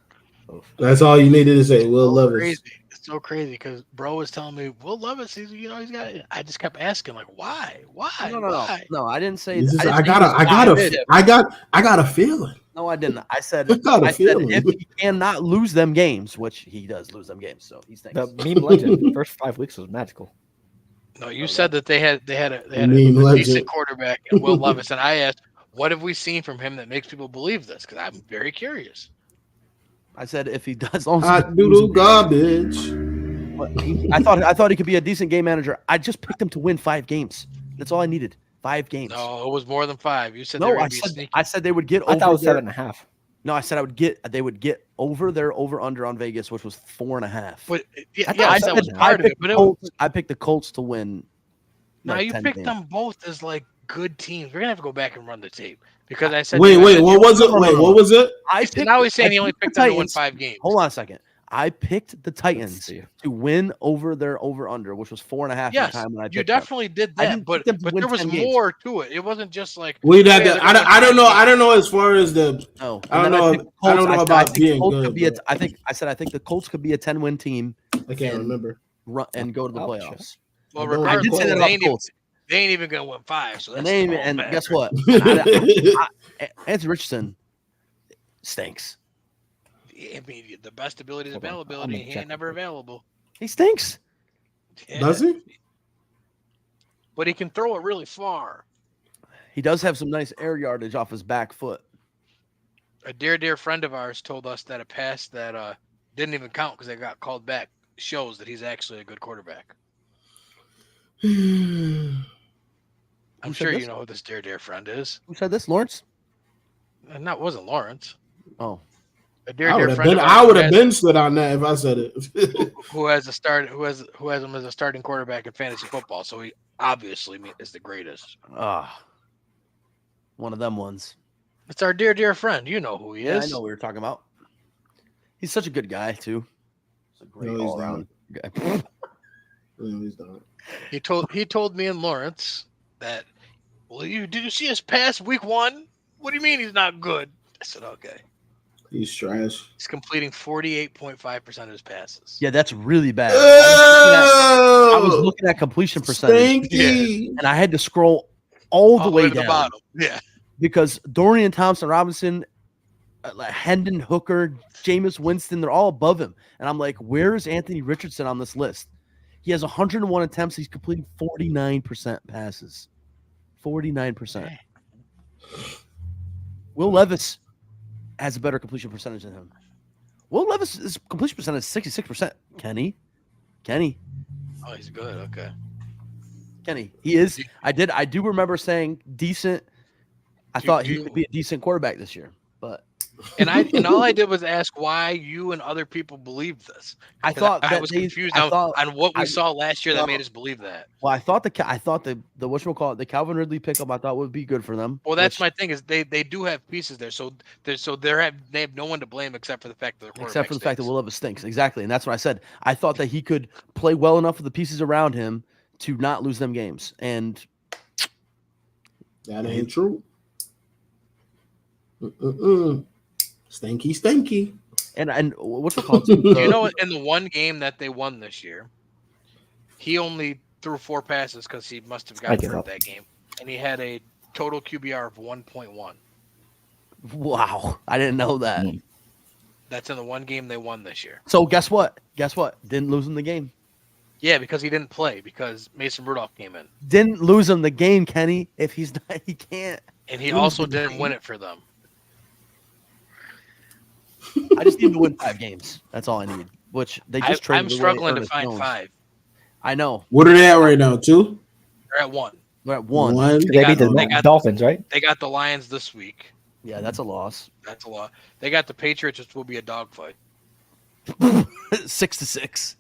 That's all you needed to say. Will Levis. Crazy. It's so crazy because bro was telling me Will Levis. He's got. I just kept asking like, why? No, I didn't say. I got a feeling. No, I didn't. I said if he cannot lose them games, which he does lose them games, so he's thinking. The meme legend. The first 5 weeks was magical. No, you said that they had a decent quarterback and Will Levis, and I asked, What have we seen from him that makes people believe this? Because I'm very curious. I said if he does, as long as Hot doodle garbage. I thought he could be a decent game manager. I just picked him to win 5 games. That's all I needed. 5 games. No, it was more than 5. You said I said they would get over. I thought it was 7.5. No, I said they would get over their over under on Vegas, which was 4.5. But that was part of it. But I picked the Colts to win. Now you picked them both as like good teams. We're gonna have to go back and run the tape because I said. Wait, what was it? What was it? Now he's saying he only picked them to win 5 games. Hold on a second. I picked the Titans to win over their over under, which was 4.5. Yes, time when I you definitely did that, but there was more to it. It wasn't just like we'd have to. I don't know. I don't know as far as the. No, I don't know. I don't know about being good. I think the Colts could be a 10-win team. I can't remember. and go to the playoffs. Well, regardless, they ain't even gonna win 5. So that's and guess what? Anthony Richardson stinks. I mean, the best ability is availability. He ain't never available. He stinks. Yeah. Does he? But he can throw it really far. He does have some nice air yardage off his back foot. A dear friend of ours told us that a pass that didn't even count because they got called back shows that he's actually a good quarterback. I'm sure you know who this dear friend is. Who said this? Lawrence? And that wasn't Lawrence. Oh. A dear friend. I would have been stood on that if I said it. who has him as a starting quarterback in fantasy football, so he obviously is the greatest. One of them ones. It's our dear friend. You know who he is. I know what you're talking about. He's such a good guy too. He's a great all-around guy. No, he's not. He told me and Lawrence that. Well, did you see his pass week 1? What do you mean he's not good? I said okay. He's trash. He's completing 48.5% of his passes. Yeah, that's really bad. I was looking at completion percentage, and I had to scroll all the way down to the bottom. Yeah, because Dorian Thompson-Robinson, Hendon Hooker, Jameis Winston, they're all above him, and I'm like, where is Anthony Richardson on this list? He has 101 attempts. He's completing 49% passes. 49%. Will Levis has a better completion percentage than him. Will Levis' completion percentage is 66%. Kenny. Oh, he's good. Okay. Kenny. He is. I do remember saying decent. I thought he would be a decent quarterback this year. But all I did was ask why you and other people believed this. I thought I was confused on what we saw last year that made us believe that. Well, I thought the whatchamacallit, the Calvin Ridley pickup, I thought would be good for them. Well, that's my thing is they do have pieces there, so they have no one to blame except for the fact that Will Levis stinks. Exactly, and that's what I said. I thought that he could play well enough with the pieces around him to not lose them games, and that ain't true. Stinky. And what's it called? In the one game that they won this year, he only threw 4 passes because he must have gotten hurt that game, and he had a total QBR of 1.1. Wow, I didn't know that. That's in the one game they won this year. So guess what? Didn't lose him the game. Yeah, because he didn't play because Mason Rudolph came in. Didn't lose him the game, Kenny. If he's not, he can't. And he also didn't win it for them. I just need to win 5 games. That's all I need. Which they just traded. I'm struggling to find 5. I know. What are they at right now? 2? They're at 1. They're at 1. They beat the Dolphins, right? They got the Lions this week. Yeah, that's a loss. That's a lot. They got the Patriots, which will be a dogfight. 6-6.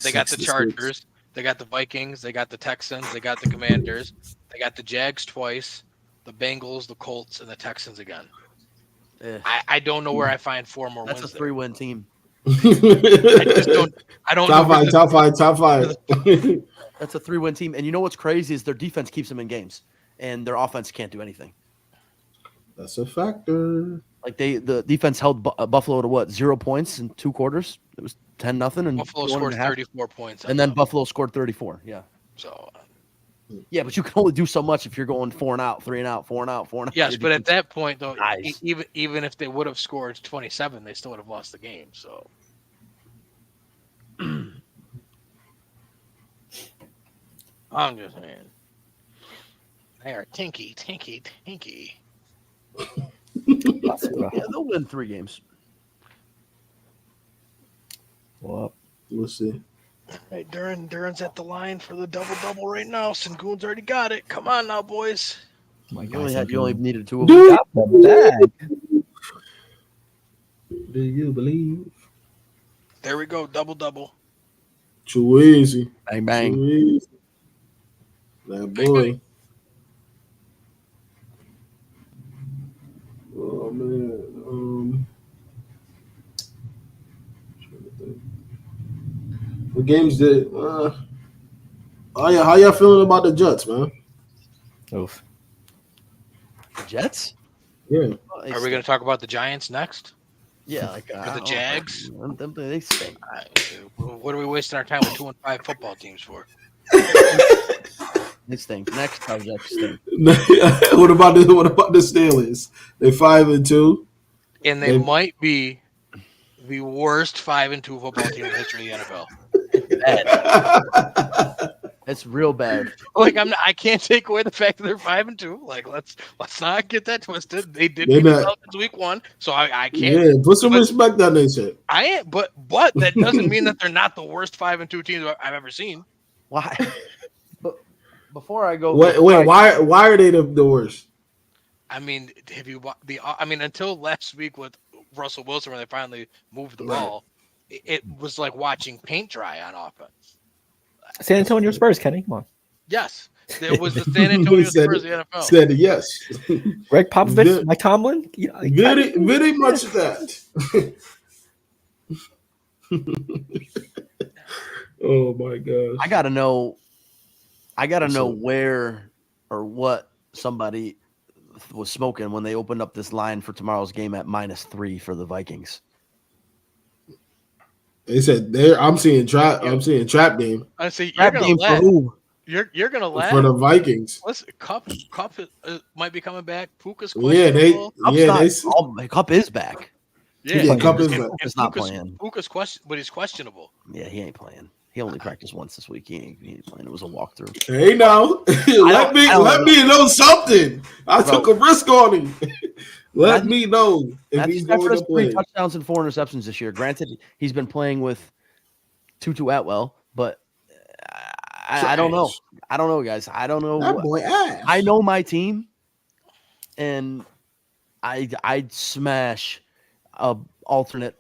They got the Chargers. They got the Vikings. They got the Texans. They got the Commanders. They got the Jags twice, the Bengals, the Colts, and the Texans again. I don't know where I find 4 more wins. That's a 3-win team. I don't know. Top five. That's a 3-win team. And you know what's crazy is their defense keeps them in games, and their offense can't do anything. That's a factor. Like the defense held Buffalo to 0 points in 2 quarters. It was 10-0, and Buffalo scored 34 points, and then Buffalo scored 34. Yeah. So. Yeah, but you can only do so much if you're going 4 and out, 3 and out, 4 and out, 4 and out. Yes, but at that point, though, even if they would have scored 27, they still would have lost the game. So, I'm just saying. They are tinky. Yeah, they'll win 3 games. Well, we'll see. Hey, Duran's at the line for the double right now. Sengun's already got it. Come on now, boys. my You God, only needed 2 of them. got the bag. Do you believe? There we go. Double. Too easy. Bang bang. Too easy. That boy. Oh man. What games did? How y'all feeling about the Jets, man? Oof. The Jets? Yeah. Are we going to talk about the Giants next? Yeah, like the Jags? They stink. What are we wasting our time with 2-5 football teams for? They stink. Next subject stink. What about the Steelers? They 5-2, and they might be the worst 5-2 football team in the history of the NFL. Bad. It's real bad. Like I can't take away the fact that they're 5-2. Like let's not get that twisted. They did beat the Falcons week 1, so I can't. Yeah, put some respect on this shit. I ain't, but that doesn't mean that they're not the worst 5-2 teams I've ever seen. Why? But before I go, wait, why are they the worst? I mean, until last week with Russell Wilson, when they finally moved the ball, it was like watching paint dry on offense. San Antonio Spurs, Kenny, come on. Yes, it was the San Antonio Spurs of the NFL. Said yes. Greg Popovich, Mike Tomlin. Yeah, very much that. Oh my gosh. I gotta know where or what somebody was smoking when they opened up this line for tomorrow's game at -3 for the Vikings. They said I'm seeing trap game. I see Trap game for who? You're gonna laugh For the Vikings. Listen, Cup might be coming back. Puka's questionable. Cup is back. Yeah, Cup is back. Puka's not playing. Puka's but he's questionable. Yeah, he ain't playing. He only practiced once this week. He ain't playing. It was a walkthrough. Hey, now let me know something. I took a risk on him. Let me know if he's going to play. 3 touchdowns and 4 interceptions this year. Granted, he's been playing with Tutu Atwell, but I don't know. I don't know, guys. I don't know. That boy ass. I know my team, and I'd smash an alternate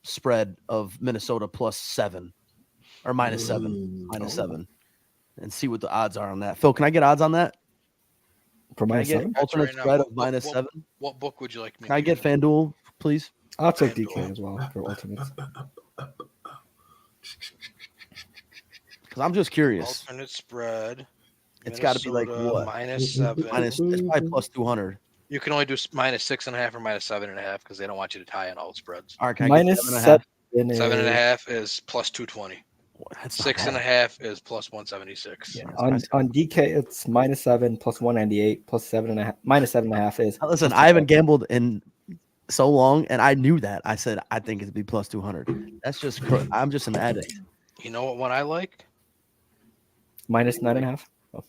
spread of Minnesota +7 or -7, and see what the odds are on that. Phil, can I get odds on that? For -7? Alternate spread of -7. What book would you like me? Can I get FanDuel, please? I'll take DK as well for alternates. Because I'm just curious. Alternate spread. It's got to be like what? -7. It's probably +200. You can only do -6.5 or -7.5 because they don't want you to tie in all spreads. All right, can I get -7. 7.5 is +220. That's 6.5 is +176. Yeah, on DK it's -7 +198 +7.5 -7.5 is. Listen, I haven't gambled in so long, and I knew that. I said I think it'd be +200. That's just I'm just an addict. You know what one I like? -9.5. Oh.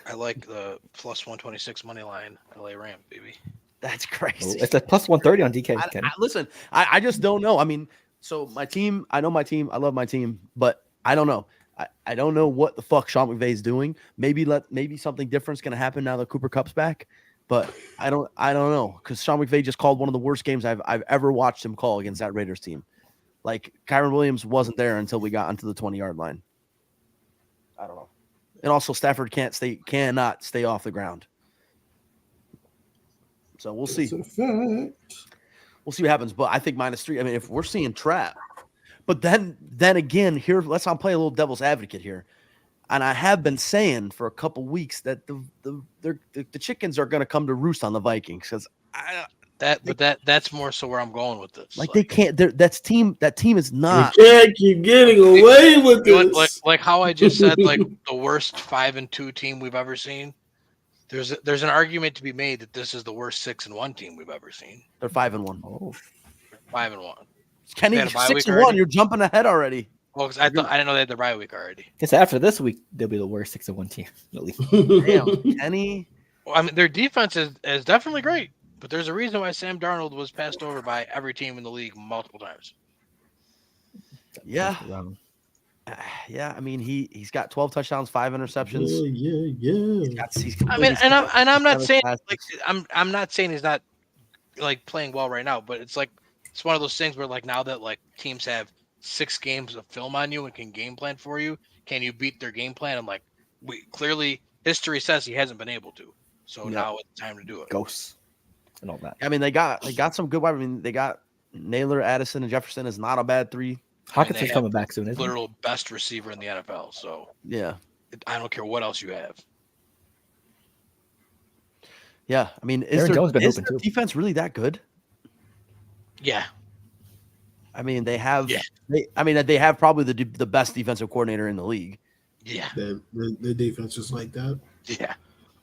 I like the +126 money line LA Rams, baby. That's crazy. It's a +130 on DK. Listen, I just don't know. I mean, so my team, I know my team. I love my team, but I don't know. I don't know what the fuck Sean McVay is doing. Maybe something different's gonna happen now that Cooper Kupp's back. But I don't know, because Sean McVay just called one of the worst games I've ever watched him call against that Raiders team. Like Kyron Williams wasn't there until we got onto the 20-yard line. I don't know. And also Stafford cannot stay off the ground. So we'll see. We'll see what happens. But I think -3. I mean, if we're seeing trap, but then again, here I'll play a little devil's advocate here. And I have been saying for a couple weeks that the chickens are going to come to roost on the Vikings because that's more so where I'm going with this. Like they can't. That team is not. You can't keep getting away with this. Like how I just said, like the worst 5-2 team we've ever seen. There's an argument to be made that this is the worst 6-1 team we've ever seen. They're 5-1. Oh, 5-1. Kenny, 6-1. You're jumping ahead already. Well, because I didn't know they had the bye week already. Because after this week, they'll be the worst 6-1 team. At least. Damn, Kenny. Well, I mean, their defense is definitely great, but there's a reason why Sam Darnold was passed over by every team in the league multiple times. Yeah. Yeah, I mean he's got 12 touchdowns, 5 interceptions. Yeah. I'm not saying like I'm not saying he's not like playing well right now, but it's one of those things where like now that like teams have 6 games of film on you and can game plan for you, can you beat their game plan? And like clearly history says he hasn't been able to. So now it's time to do it. Ghosts and all that. I mean they got some good. I mean they got Naylor, Addison, and Jefferson is not a bad 3. Hawkinson's coming back soon, isn't literal best receiver in the NFL. So yeah, I don't care what else you have. Yeah, I mean, is their defense really that good? Yeah. I mean, they have. Yeah. They have probably the best defensive coordinator in the league. Yeah. The defense is like that. Yeah.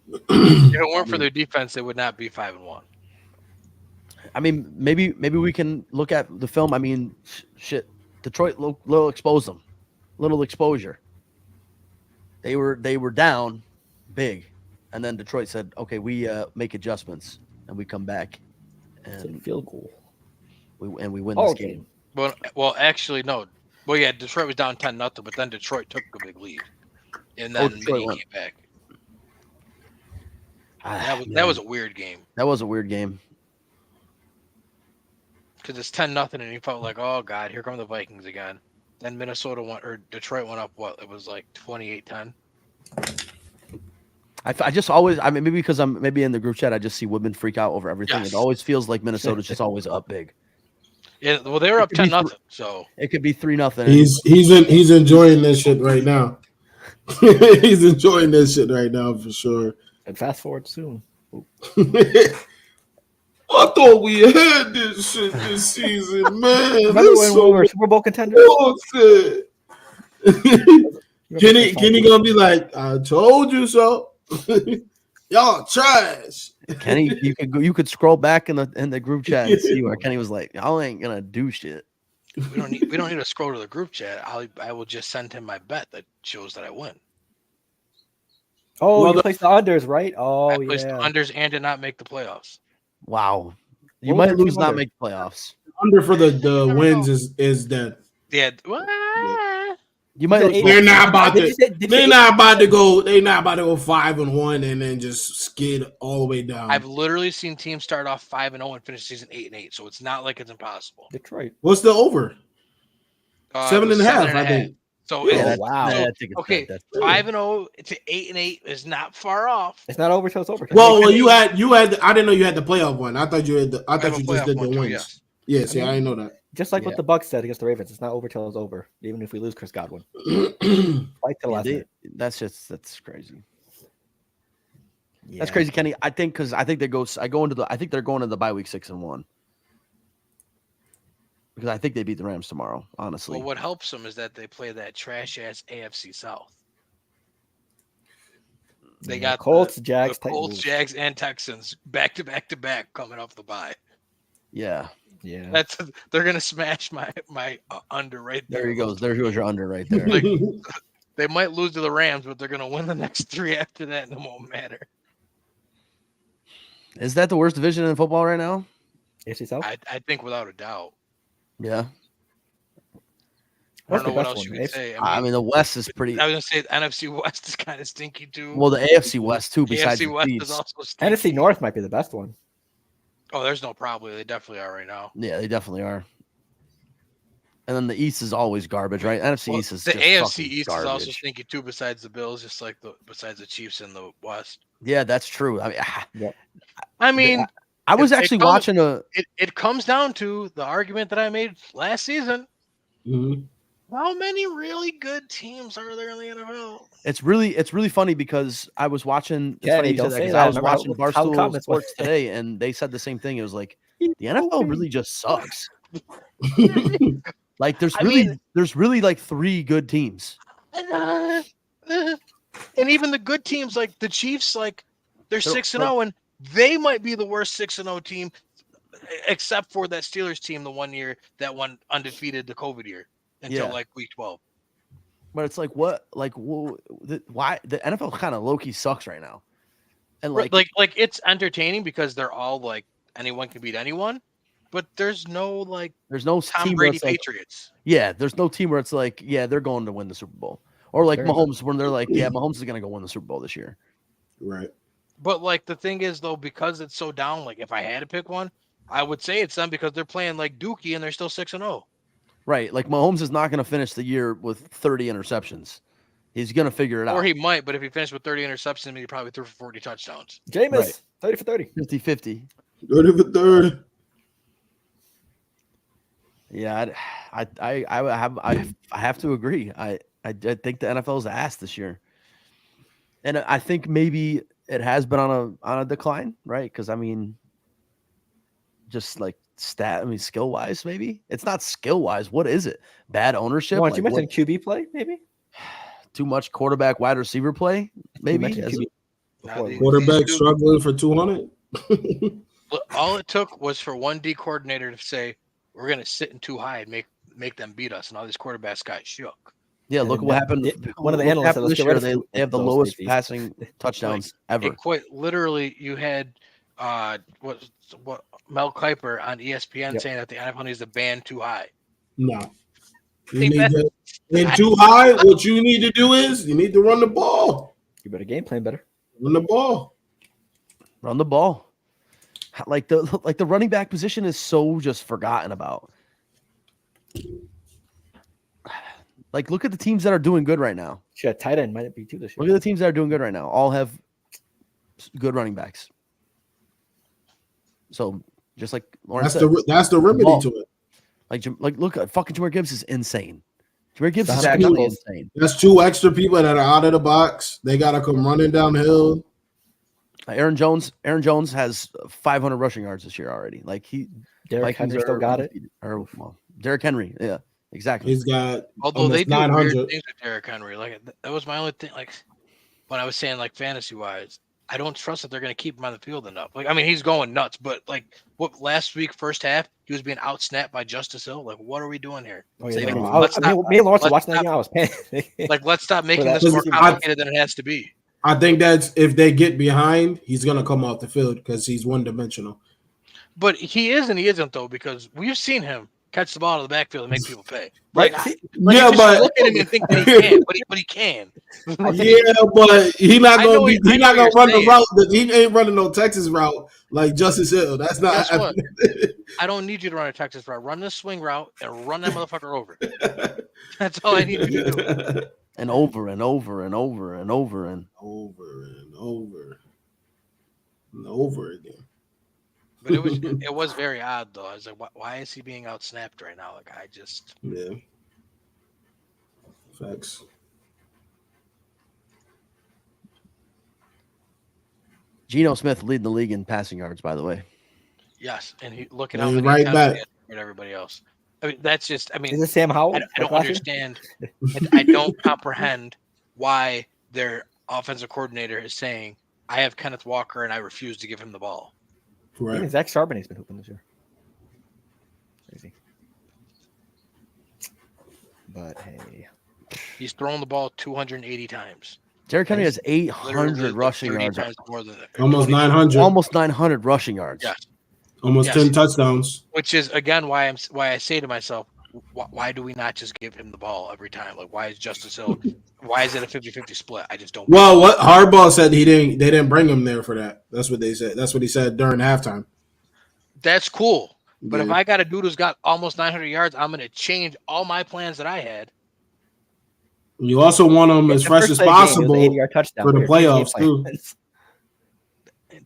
If it weren't for their defense, they would not be 5-1. I mean, maybe we can look at the film. I mean, shit. Detroit little exposed them, little exposure. They were down big, and then Detroit said, "Okay, we make adjustments and we come back and field goal, we win this game." Well, actually, no. Well, yeah, Detroit was down 10-0, but then Detroit took a big lead, and then Mini came back. That was a weird game. That was a weird game. Because it's 10-0, and you felt like, oh god, here come the Vikings again. Then Detroit went up. What it was like 28-10. I just always, I mean, maybe because I'm maybe in the group chat, I just see women freak out over everything. Yes. It always feels like Minnesota's just always up big. Yeah, well, they were up 10-0, so it could be 3-0. He's enjoying this shit right now. He's enjoying this shit right now for sure. And fast forward soon. I thought we had this shit this season, man. Remember when we were Super Bowl contenders? Kenny gonna be like, I told you so. Y'all trash. Kenny, you could scroll back in the group chat and see where Kenny was like, y'all ain't gonna do shit. We don't need to scroll to the group chat. I will just send him my bet that shows that I win. Oh, you placed the unders, right? Oh, I placed the unders and did not make the playoffs. Wow. You might lose, not make the playoffs. Under for the wins is that. Yeah. You might. They're not about to. They're not about to go 5-1 and then just skid all the way down. I've literally seen teams start off 5-0 and finish season 8-8. So it's not like it's impossible. Detroit. What's the over? 7.5, I think. So wow. Okay, 5-0 to 8-8 is not far off. It's not over till it's over. Well, you had. I didn't know you had the playoff one. I thought you had the. I thought you just did the wins. Yes, I didn't know that. Just like what the Bucs said against the Ravens, it's not over till it's over. Even if we lose Chris Godwin, fight to the last minute. That's crazy. Yeah. That's crazy, Kenny. I think they're going to the bye week 6-1. Because I think they beat the Rams tomorrow, honestly. Well, what helps them is that they play that trash-ass AFC South. They got Colts, Jags, Jags, and Texans back to back coming off the bye. Yeah. They're gonna smash my under right there. There he goes. There goes your under right there. Like, they might lose to the Rams, but they're gonna win the next 3 after that, and it won't matter. Is that the worst division in football right now? AFC South? I think without a doubt. Yeah. I don't know what else you can say. I mean, the West is pretty. I was gonna say the NFC West is kind of stinky too. Well, the AFC West too. Besides AFC the West Chiefs. is also stinky. NFC North might be the best one. Oh, there's no probably. They definitely are right now. Yeah, they definitely are. And then the East is always garbage, right? NFC East is the just AFC East garbage. is also stinky too. Besides the Bills, just like besides the Chiefs in the West. Yeah, that's true. I mean, I was actually watching It comes down to the argument that I made last season. Mm-hmm. How many really good teams are there in the NFL? It's really funny because I was watching. Yeah, funny don't that, say that. I was watching Barstool Sports Sports today, and they said the same thing. It was like the NFL really just sucks. Like there's really like 3 good teams. And even the good teams, like the Chiefs, like they're 6-0, and they might be the worst 6-0 team, except for that Steelers team the one year that won undefeated the COVID year. until like week 12. But it's like what? Like why the NFL kind of low key sucks right now, and like it's entertaining because they're all like anyone can beat anyone, but there's no Tom team Brady like, Patriots. Yeah, there's no team where it's like they're going to win the Super Bowl, or like Mahomes when they're like Mahomes is gonna go win the Super Bowl this year. Right. But like the thing is though, because it's so down, like if I had to pick one, I would say it's them because they're playing like Dookie and they're still 6-0. Right, like Mahomes is not going to finish the year with 30 interceptions. He's going to figure it out. Or he might, but if he finished with 30 interceptions, he probably threw for 40 touchdowns. Jameis, 30 for 30. 50-50. 30 for 30. Yeah, I have to agree. I think the NFL's ass this year. And I think maybe it has been on a decline, right? Because I mean, just like skill wise, maybe it's not skill wise. What is it? Bad ownership? Why don't you mention QB play? Maybe too much quarterback wide receiver play. Maybe quarterback struggling for 200. All it took was for one D coordinator to say we're going to sit in too high and make them beat us, and all these quarterbacks got shook. Yeah, look what happened. One of the analysts this year, they have the lowest passing touchdowns ever. Quite literally, you had what Mel Kiper on ESPN saying that the NFL needs to ban too high. No, you need to ban too high. What you need to do is you need to run the ball. You better game plan better. Run the ball. Run the ball. Like the running back position is so just forgotten about. Like, look at the teams that are doing good right now. Shit, tight end might be too this year. Look at the teams that are doing good right now. All have good running backs. So, just like Lawrence said, that's the remedy to it. Like look, fucking Jahmyr Gibbs is insane. Jahmyr Gibbs is actually insane. That's two extra people that are out of the box. They gotta come running downhill. Aaron Jones has 500 rushing yards this year already. Like Derrick Henry still got it. Derrick Henry, yeah. Exactly. He's got although they do weird things with Derrick Henry. Like that was my only thing. Like when I was saying like fantasy wise, I don't trust that they're going to keep him on the field enough. Like I mean, he's going nuts, but like what last week first half he was being outsnapped by Justice Hill. Like what are we doing here? Me and Lawrence were watching that game. I was paying. Like let's stop making this more complicated than it has to be. I think that's if they get behind, he's going to come off the field because he's one dimensional. But he is and he isn't though because we've seen him catch the ball to the backfield and make people pay. Like, but look at him and think that he can, but he can. Yeah, but he's not gonna run the route. He ain't running no Texas route like Justice Hill. That's not. I don't need you to run a Texas route. Run the swing route and run that motherfucker over. That's all I need you to do. And over and over and over and over and over and over and over again. But it was very odd though. I was like, why is he being outsnapped right now? Like yeah. Facts. Geno Smith leading the league in passing yards, by the way. Yes, and he look at how many right back at everybody else. I mean, that's just. I mean, is it Sam Howell? I don't understand. I don't comprehend why their offensive coordinator is saying, "I have Kenneth Walker and I refuse to give him the ball." Right. Even Zach Charbonnet's been hooping this year. Crazy. But hey, he's thrown the ball 280 times. Derrick Henry has 800 rushing yards. More than almost 900. Almost 900 rushing yards. Yes. Almost 10 touchdowns. Which is again why I say to myself, why do we not just give him the ball every time? Like why is Justice Hill? Why is it a 50-50 split? I just don't. Well, what Harbaugh said they didn't bring him there for that. That's what they said. That's what he said during halftime. That's cool. But if I got a dude who's got almost 900 yards, I'm going to change all my plans that I had. You also want him as fresh as possible for the playoffs too.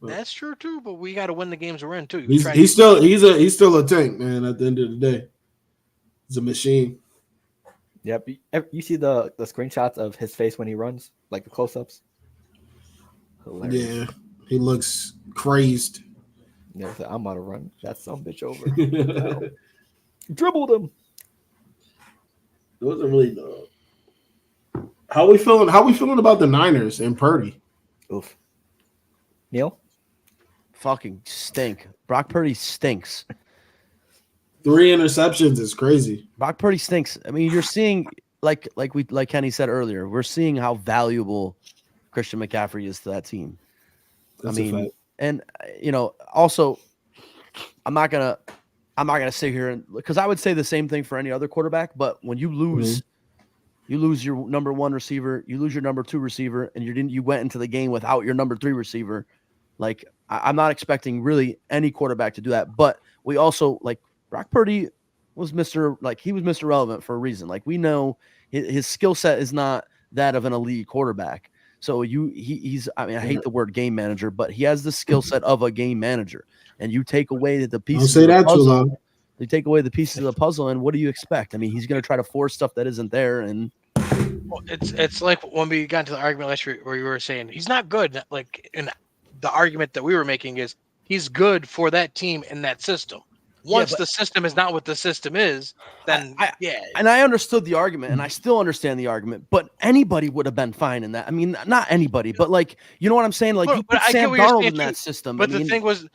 That's true too, but we got to win the games we're in too. He's still a tank, man. At the end of the day, he's a machine. Yep. You see the screenshots of his face when he runs, like the close-ups. Hilarious. Yeah, he looks crazed. Yeah, I'm about to run that some bitch over. Dribbled him. Those are really How we feeling about the Niners and Purdy? Oof. Neil? Fucking stink. Brock Purdy stinks. 3 interceptions is crazy. Brock Purdy stinks. I mean, you're seeing like Kenny said earlier, we're seeing how valuable Christian McCaffrey is to that team. That's a fact. And also I'm not gonna sit here and because I would say the same thing for any other quarterback, but when you lose, you lose your number 1 receiver, you lose your number 2 receiver, and you went into the game without your number 3 receiver. Like I'm not expecting really any quarterback to do that, but we also like Brock Purdy was he was Mr. Relevant for a reason. Like we know his skill set is not that of an elite quarterback. So he's I hate the word game manager, but he has the skill set of a game manager. And you take away the pieces Don't say of the that too long. You take away the pieces of the puzzle, and what do you expect? I mean, he's going to try to force stuff that isn't there. And well, it's like when we got into the argument last year where you were saying he's not good. Like, and the argument that we were making is he's good for that team in that system. Once the system is not what the system is, then And I understood the argument, and I still understand the argument. But anybody would have been fine in that. I mean, not anybody, but like you know what I'm saying. Like you put Sam Darnold in that system. But the thing was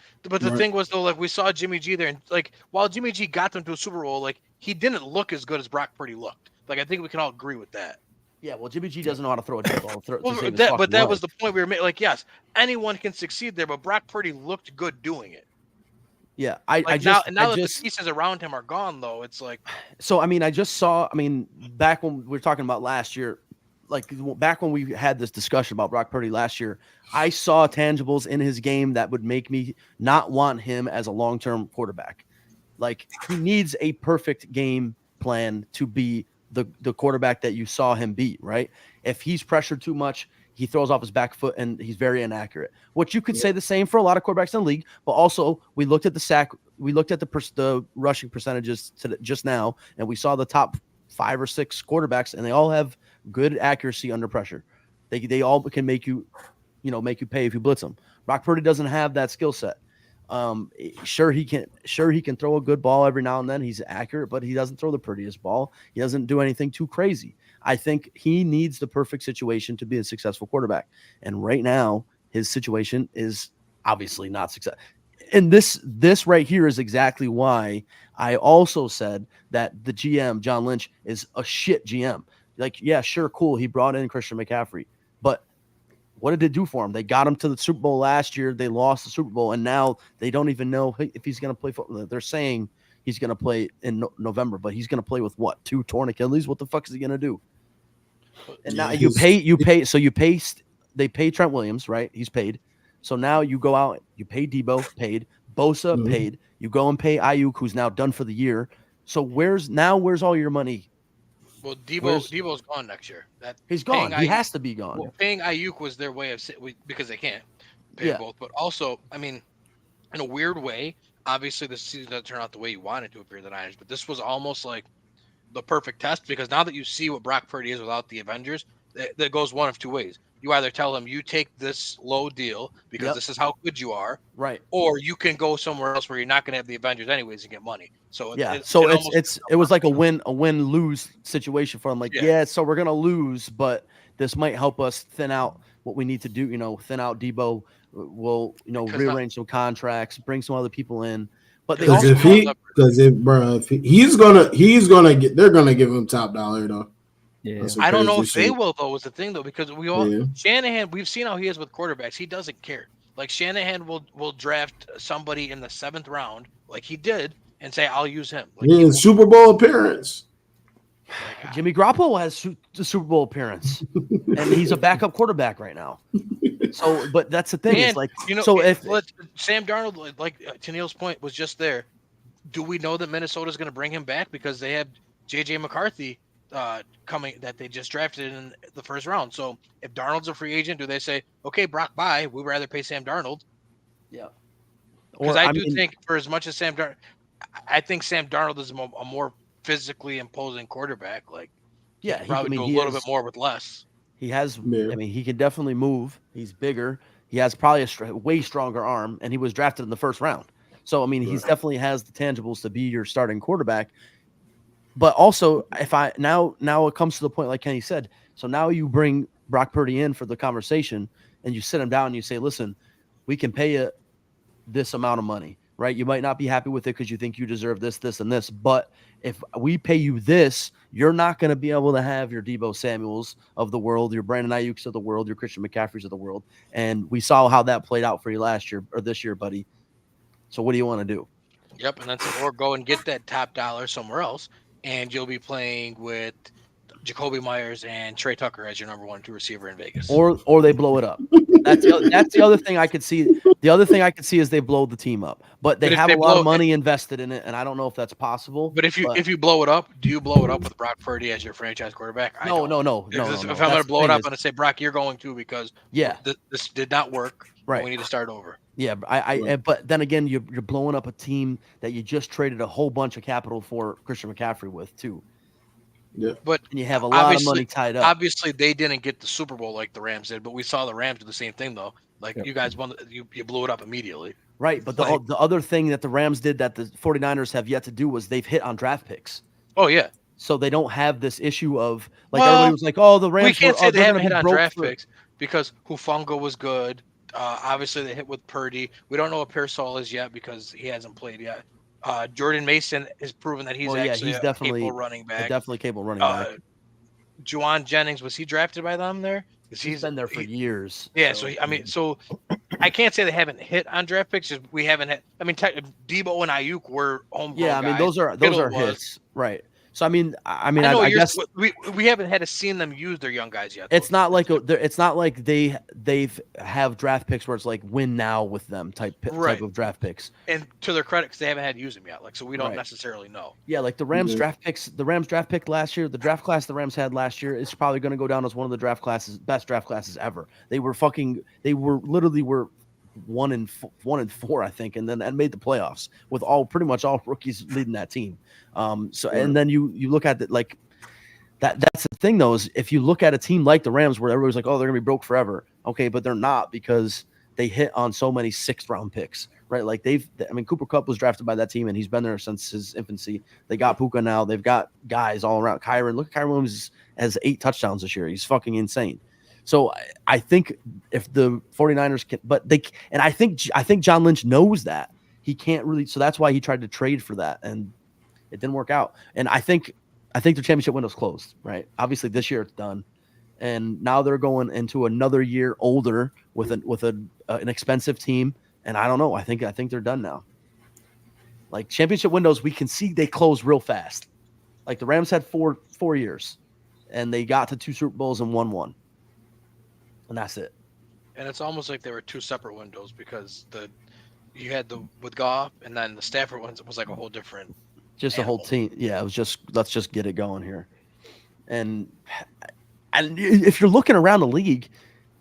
though, like we saw Jimmy G there, and like while Jimmy G got them to a Super Bowl, like he didn't look as good as Brock Purdy looked. Like I think we can all agree with that. Yeah, well, Jimmy G doesn't know how to throw a deep ball. That was the point we were making. Like, yes, anyone can succeed there, but Brock Purdy looked good doing it. Yeah, now that the pieces around him are gone, though, it's like. So I mean, I just saw. I mean, back when we were talking about last year, like back when we had this discussion about Brock Purdy last year, I saw tangibles in his game that would make me not want him as a long-term quarterback. Like he needs a perfect game plan to be the quarterback that you saw him be. Right? If he's pressured too much, he throws off his back foot and he's very inaccurate. Which you could say the same for a lot of quarterbacks in the league. But also, we looked at the sack, we looked at the rushing percentages just now, and we saw the top 5 or 6 quarterbacks, and they all have good accuracy under pressure. They all can make you pay if you blitz them. Brock Purdy doesn't have that skill set. Sure he can throw a good ball every now and then. He's accurate, but he doesn't throw the prettiest ball. He doesn't do anything too crazy. I think he needs the perfect situation to be a successful quarterback. And right now, his situation is obviously not success. And this right here is exactly why I also said that the GM, John Lynch, is a shit GM. Like, yeah, sure, cool. He brought in Christian McCaffrey, but what did it do for him? They got him to the Super Bowl last year. They lost the Super Bowl, and now they don't even know if he's going to play football. They're saying he's going to play in November, but he's going to play with what? 2 torn Achilles? What the fuck is he going to do? And now they pay Trent Williams, right? He's paid. So now you go out, you pay Debo, paid. Bosa, paid. You go and pay Ayuk, who's now done for the year. So where's all your money? Well, Debo's gone next year. He's gone. He has to be gone. Well, paying Ayuk was their way of because they can't pay both. But also, I mean, in a weird way, obviously the season doesn't turn out the way you wanted to appear the Niners, but this was almost like the perfect test because now that you see what Brock Purdy is without the Avengers, that goes one of 2 ways. You either tell him you take this low deal because this is how good you are, right? Or you can go somewhere else where you're not going to have the Avengers anyways and get money. So it was like a win-lose situation for him. Like, so we're gonna lose, but this might help us thin out what we need to do. Thin out Debo. We'll rearrange some contracts, bring some other people in. But they're gonna give him top dollar though. Yeah, I don't know if they will though. Was the thing though, because Shanahan, we've seen how he is with quarterbacks. He doesn't care. Like Shanahan will draft somebody in the 7th round, like he did, and say I'll use him. Like, Super Bowl appearance. Jimmy Garoppolo has the Super Bowl appearance, and he's a backup quarterback right now. So, but that's the thing. It's like if Sam Darnold, like to Neil's point, was just there. Do we know that Minnesota's going to bring him back because they have J.J. McCarthy coming that they just drafted in the 1st round? So if Darnold's a free agent, do they say, okay, Brock, bye, we'd rather pay Sam Darnold? Yeah. Because I think for as much as I think Sam Darnold is a more physically imposing quarterback. Like, he do a little bit more with less. He has, I mean, he can definitely move. He's bigger. He has probably a way stronger arm, and he was drafted in the 1st round. So, I mean, he's definitely has the tangibles to be your starting quarterback. But also, now it comes to the point, like Kenny said, so now you bring Brock Purdy in for the conversation and you sit him down and you say, listen, we can pay you this amount of money, right? You might not be happy with it because you think you deserve this, this, and this. But if we pay you this, you're not going to be able to have your Deebo Samuels of the world, your Brandon Ayuk's of the world, your Christian McCaffrey's of the world. And we saw how that played out for you last year or this year, buddy. So what do you want to do? Yep, and that's or go and get that top dollar somewhere else, and you'll be playing with Jacoby Myers and Trey Tucker as your number 1 2 receiver in Vegas. Or they blow it up. That's the other thing I could see. The other thing I could see is they blow the team up. But they have a lot of money invested in it, and I don't know if that's possible. But if you blow it up, do you blow it up with Brock Purdy as your franchise quarterback? No. If I'm going to blow it up, I'm going to say, Brock, you're going to because this did not work. Right. We need to start over. Yeah, but then again, you're blowing up a team that you just traded a whole bunch of capital for Christian McCaffrey with too. Yeah, but and you have a lot of money tied up. Obviously, they didn't get the Super Bowl like the Rams did, but we saw the Rams do the same thing though. Like you guys won, you blew it up immediately. Right, but the other thing that the Rams did that the 49ers have yet to do was they've hit on draft picks. Oh yeah. So they don't have this issue of everybody was like, oh, the Rams. We can't say they haven't hit on draft picks because Hufanga was good. Obviously, they hit with Purdy. We don't know what Pearsall is yet because he hasn't played yet. Jordan Mason has proven that he's he's definitely capable running back. Definitely capable running back. Juwan Jennings, was he drafted by them there? He's been there for years. Yeah, so I can't say they haven't hit on draft picks. Just we haven't hit. I mean, Deebo and Ayuk were homegrown. Yeah, I mean those are hits, right? So I guess we haven't had to seen them use their young guys yet. It's not like they've have draft picks where it's like win now with them type of draft picks. And to their credit, because they haven't had to use them yet, so we don't necessarily know. Yeah, like the Rams draft picks, the Rams draft pick last year, the draft class the Rams had last year is probably going to go down as one of the best draft classes ever. They were literally 1 and 4, I think, and made the playoffs with pretty much all rookies leading that team. And then you look at it like that's the thing though, is if you look at a team like the Rams where everybody's like, oh, they're gonna be broke forever. Okay, but they're not because they hit on so many 6th round picks, right? Like Cooper Kupp was drafted by that team and he's been there since his infancy. They got Puka now. They've got guys all around. Kyron Williams has 8 touchdowns this year. He's fucking insane. So I think if the 49ers can, I think John Lynch knows that he can't really, so that's why he tried to trade for that and it didn't work out. And I think the championship window's closed, right? Obviously this year it's done. And now they're going into another year older with an expensive team. And I don't know. I think they're done now. Like championship windows, we can see they close real fast. Like the Rams had 4 years and they got to 2 Super Bowls and won 1. And that's it. And it's almost like they were 2 separate windows because you had with Goff and then the Stafford ones was like a whole different animal. A whole team. Yeah, it was just let's just get it going here. And if you're looking around the league,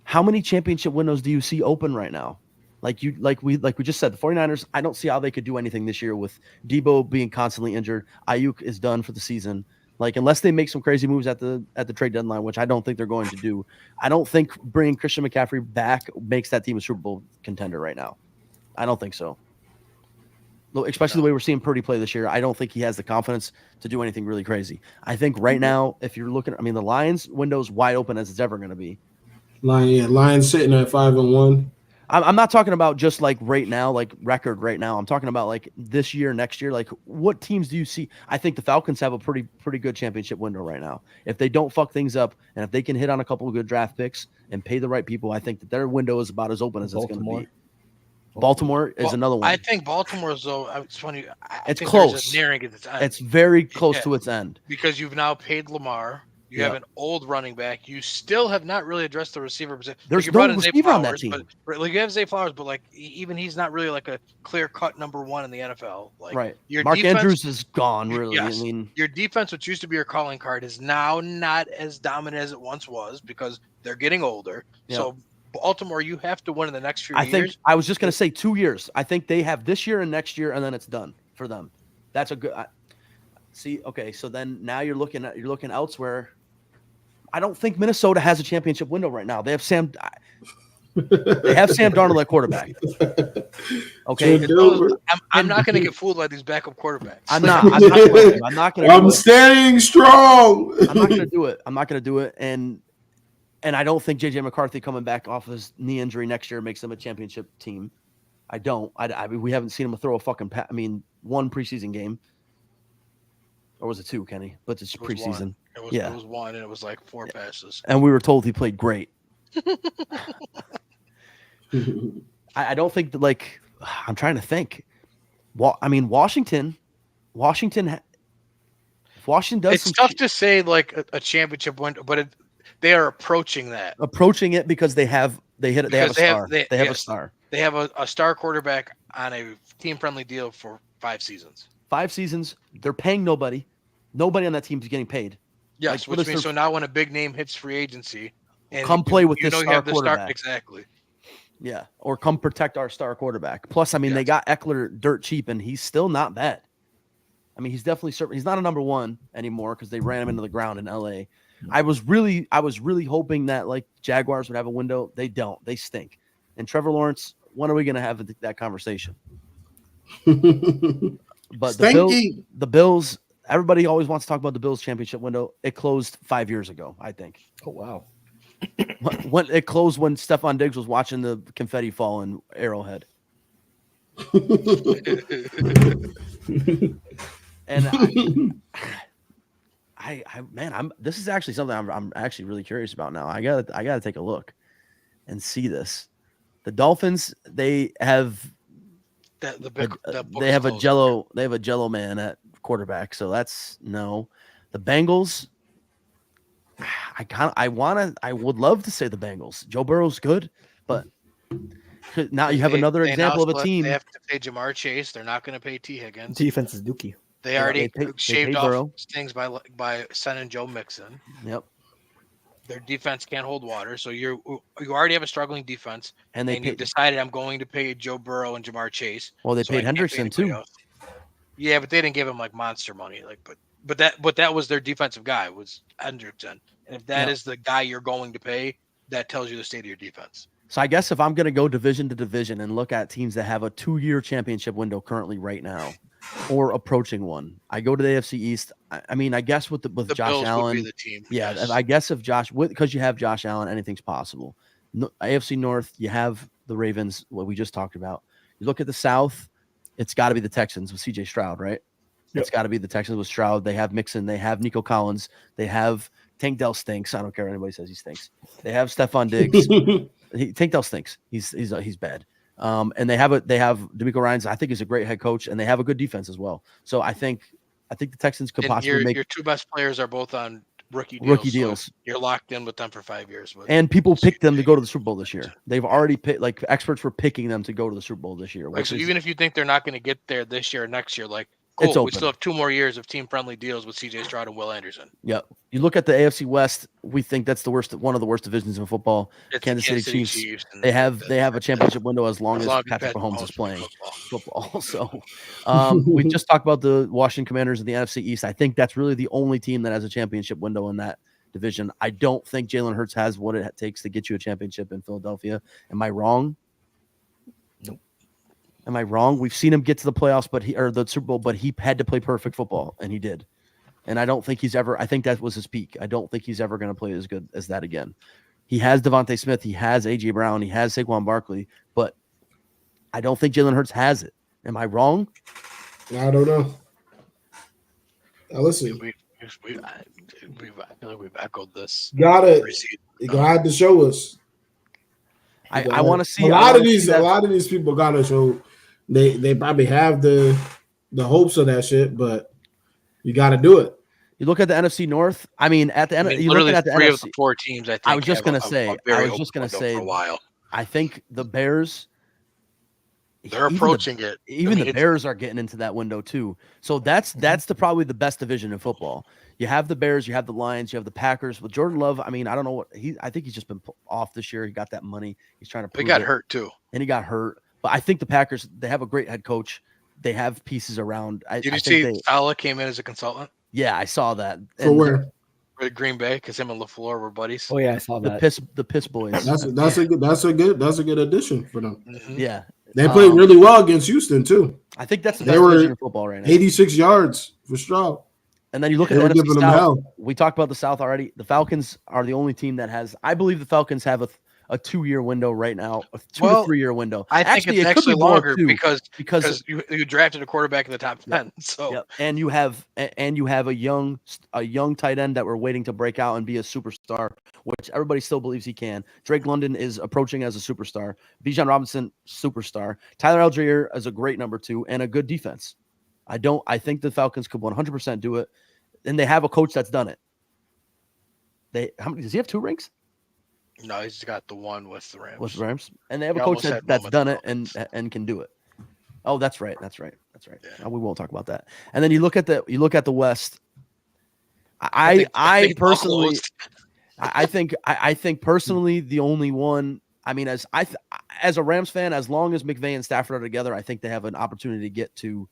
how many championship windows do you see open right now? Like we just said, the 49ers, I don't see how they could do anything this year with Deebo being constantly injured. Ayuk is done for the season. Like, unless they make some crazy moves at the trade deadline, which I don't think they're going to do, I don't think bringing Christian McCaffrey back makes that team a Super Bowl contender right now. I don't think so. Especially the way we're seeing Purdy play this year, I don't think he has the confidence to do anything really crazy. I think right now, if you're looking, the Lions window's wide open as it's ever going to be. Lions sitting at 5-1. I'm not talking about just like right now, like record right now. I'm talking about like this year, next year. Like, what teams do you see? I think the Falcons have a pretty good championship window right now. If they don't fuck things up and if they can hit on a couple of good draft picks and pay the right people, I think that their window is about as open as it's going to be. Baltimore is another one. I think Baltimore's though. It's funny. It's close. Nearing its end. It's very close to its end because you've now paid Lamar. You have an old running back. You still have not really addressed the receiver position. There's no receiver on that team. But you have Zay Flowers, but like even he's not really like a clear-cut number 1 in the NFL. Like, right. Mark Andrews is gone, really. Yes, your defense, which used to be your calling card, is now not as dominant as it once was because they're getting older. Yeah. So Baltimore, you have to win in the next few years. I was just going to say 2 years. I think they have this year and next year, and then it's done for them. That's a good. See, okay, so then now you're looking elsewhere. I don't think Minnesota has a championship window right now. They have Sam Darnold at quarterback. Okay, I'm not going to get fooled by these backup quarterbacks. I'm not going to. I'm staying strong. I'm not going to do it. And I don't think JJ McCarthy coming back off his knee injury next year makes them a championship team. I don't. I mean, we haven't seen him throw a fucking one preseason game. Or was it 2, Kenny? But it's preseason. It was 1, and it was like 4 passes. And we were told he played great. I don't think that, I'm trying to think. Washington does. It's tough to say a championship win, but they are approaching that. Approaching it because they have a star. They have a star. They have a star quarterback on a team-friendly deal for 5 seasons. 5 seasons. They're paying nobody. Nobody on that team is getting paid. Yes, which means so now when a big name hits free agency, and come play with this star quarterback. Exactly. Yeah, or come protect our star quarterback. Plus, they got Eckler dirt cheap, and he's still not bad. He's definitely serving. He's not a number 1 anymore because they ran him into the ground in LA. I was really hoping that Jaguars would have a window. They don't. They stink. And Trevor Lawrence, when are we going to have that conversation? But the Bills. Everybody always wants to talk about the Bills championship window. It closed 5 years ago, I think. Oh, wow. When it closed when Stephon Diggs was watching the confetti fall in Arrowhead. And this is actually something I'm actually really curious about now. I gotta take a look and see this. The Dolphins, they have they have a Jello man at quarterback, so that's no. The Bengals, I would love to say the Bengals. Joe Burrow's good, but now you have another example of a team. They have to pay Jamar Chase. They're not going to pay T. Higgins. Defense is dookie. They already shaved off things by sending Joe Mixon. Yep. Their defense can't hold water, so you already have a struggling defense, and you decided I'm going to pay Joe Burrow and Jamar Chase. Well, they paid Henderson too. Yeah, but they didn't give him monster money. But that was their defensive guy was Henderson, and if that is the guy you're going to pay, that tells you the state of your defense. So I guess if I'm going to go division to division and look at teams that have a 2-year championship window currently right now, or approaching one, I go to the AFC East. I guess with Josh Bills Allen, would be the team. Yeah. Yes. I guess because you have Josh Allen, anything's possible. AFC North, you have the Ravens, what we just talked about. You look at the South, it's got to be the Texans with CJ Stroud, right? Yep. It's got to be the Texans with Stroud. They have Mixon. They have Nico Collins. They have Tank Dell stinks. I don't care what anybody says he stinks. They have Stephon Diggs. Tank Dell stinks. He's bad. And they have DeMeco Ryans. I think is a great head coach, and they have a good defense as well. So I think the Texans could possibly make your 2 best players are both on rookie deals. So you're locked in with them for 5 years. And people picked them to go to the Super Bowl this year. They've already picked, experts were picking them to go to the Super Bowl this year. So even if you think they're not going to get there this year or next year, cool, we still have 2 more years of team-friendly deals with CJ Stroud and Will Anderson. Yep. You look at the AFC West, we think that's one of the worst divisions in football. Kansas City Chiefs. They have a championship window as long as Patrick Mahomes is playing football. So we just talked about the Washington Commanders in the NFC East. I think that's really the only team that has a championship window in that division. I don't think Jalen Hurts has what it takes to get you a championship in Philadelphia. Am I wrong? Nope. Am I wrong? We've seen him get to the playoffs, or the Super Bowl, but he had to play perfect football, and he did. And I don't think I think that was his peak. I don't think he's ever going to play as good as that again. He has Devontae Smith. He has A.J. Brown. He has Saquon Barkley, but I don't think Jalen Hurts has it. Am I wrong? I don't know. Now listen. I feel like we've echoed this. Got it. You got to show us. I want to see a lot of these people got to show. They probably have the hopes of that shit, but you got to do it. You look at the NFC North. At the end, you look at the 3 NFC, of the 4 teams. I think I was just going to say. For a while. I think the Bears. They're approaching it. Even the Bears are getting into that window too. So that's probably the best division in football. You have the Bears, you have the Lions, you have the Packers. With Jordan Love, I don't know I think he's just been off this year. He got that money. He's trying to prove He got hurt too. And he got hurt. But I think the Packers, they have a great head coach. They have pieces around. Did you see Fowler came in as a consultant? Yeah, I saw that. For where? For Green Bay, because him and LaFleur were buddies. Oh yeah, I saw that. The Piss Boys. That's a good addition for them. Mm-hmm. Yeah. They played really well against Houston too. I think that's the best division in football right now. 86 yards for Stroud. And then you look at the NFC South. We talked about the South already. The Falcons are the only team that has. I believe the Falcons have a a 2-year window right now, a 2 to 3 year window. I think it's it could actually be more longer too, because you drafted a quarterback in the top 10. So yep. And you have a young tight end that we're waiting to break out and be a superstar, which everybody still believes he can. Drake London is approaching as a superstar. Bijan Robinson, superstar. Tyler Algier is a great number 2 and a good defense. I think the Falcons could 100% do it, and they have a coach that's done it. How many does he have? 2 rings? No, he's got the one with the Rams. With the Rams, and they have a coach that's done it and can do it. Oh, that's right. Yeah. We won't talk about that. And then you look at the West. I personally, I think personally the only one. I mean, as a Rams fan, as long as McVay and Stafford are together, I think they have an opportunity to get to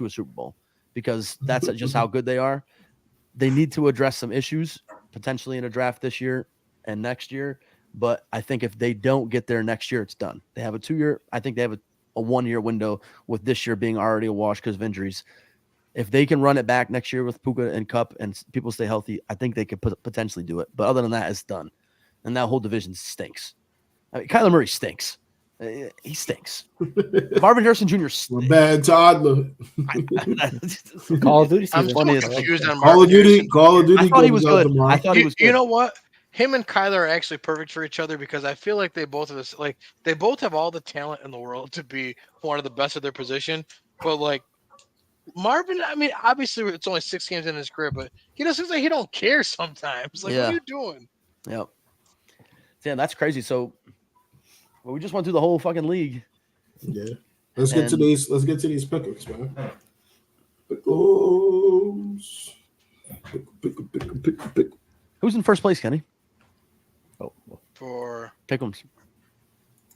a Super Bowl, because that's just how good they are. They need to address some issues potentially in a draft this year and next year. But I think if they don't get there next year, it's done. They have a 2-year. I think they have a 1-year window, with this year being already a wash because of injuries. If they can run it back next year with Puka and Kupp and people stay healthy, I think they could potentially do it. But other than that, it's done. And that whole division stinks. I mean, Kyler Murray stinks. He stinks. Marvin Harrison Jr. stinks. Bad toddler. Call of Duty. I'm still confused on Call of Duty. I thought he was good. I thought he was good. You know what? Him and Kyler are actually perfect for each other, because I feel like they both have all the talent in the world to be one of the best at their position. But like Marvin, I mean, obviously it's only 6 games in his career, but he doesn't like he don't care sometimes. Like, what are you doing? Yep. Damn, that's crazy. So we just went through the whole fucking league. Yeah. Let's get to these pickers, man. Pickles. Pick. Who's in first place, Kenny? For Pick'ems.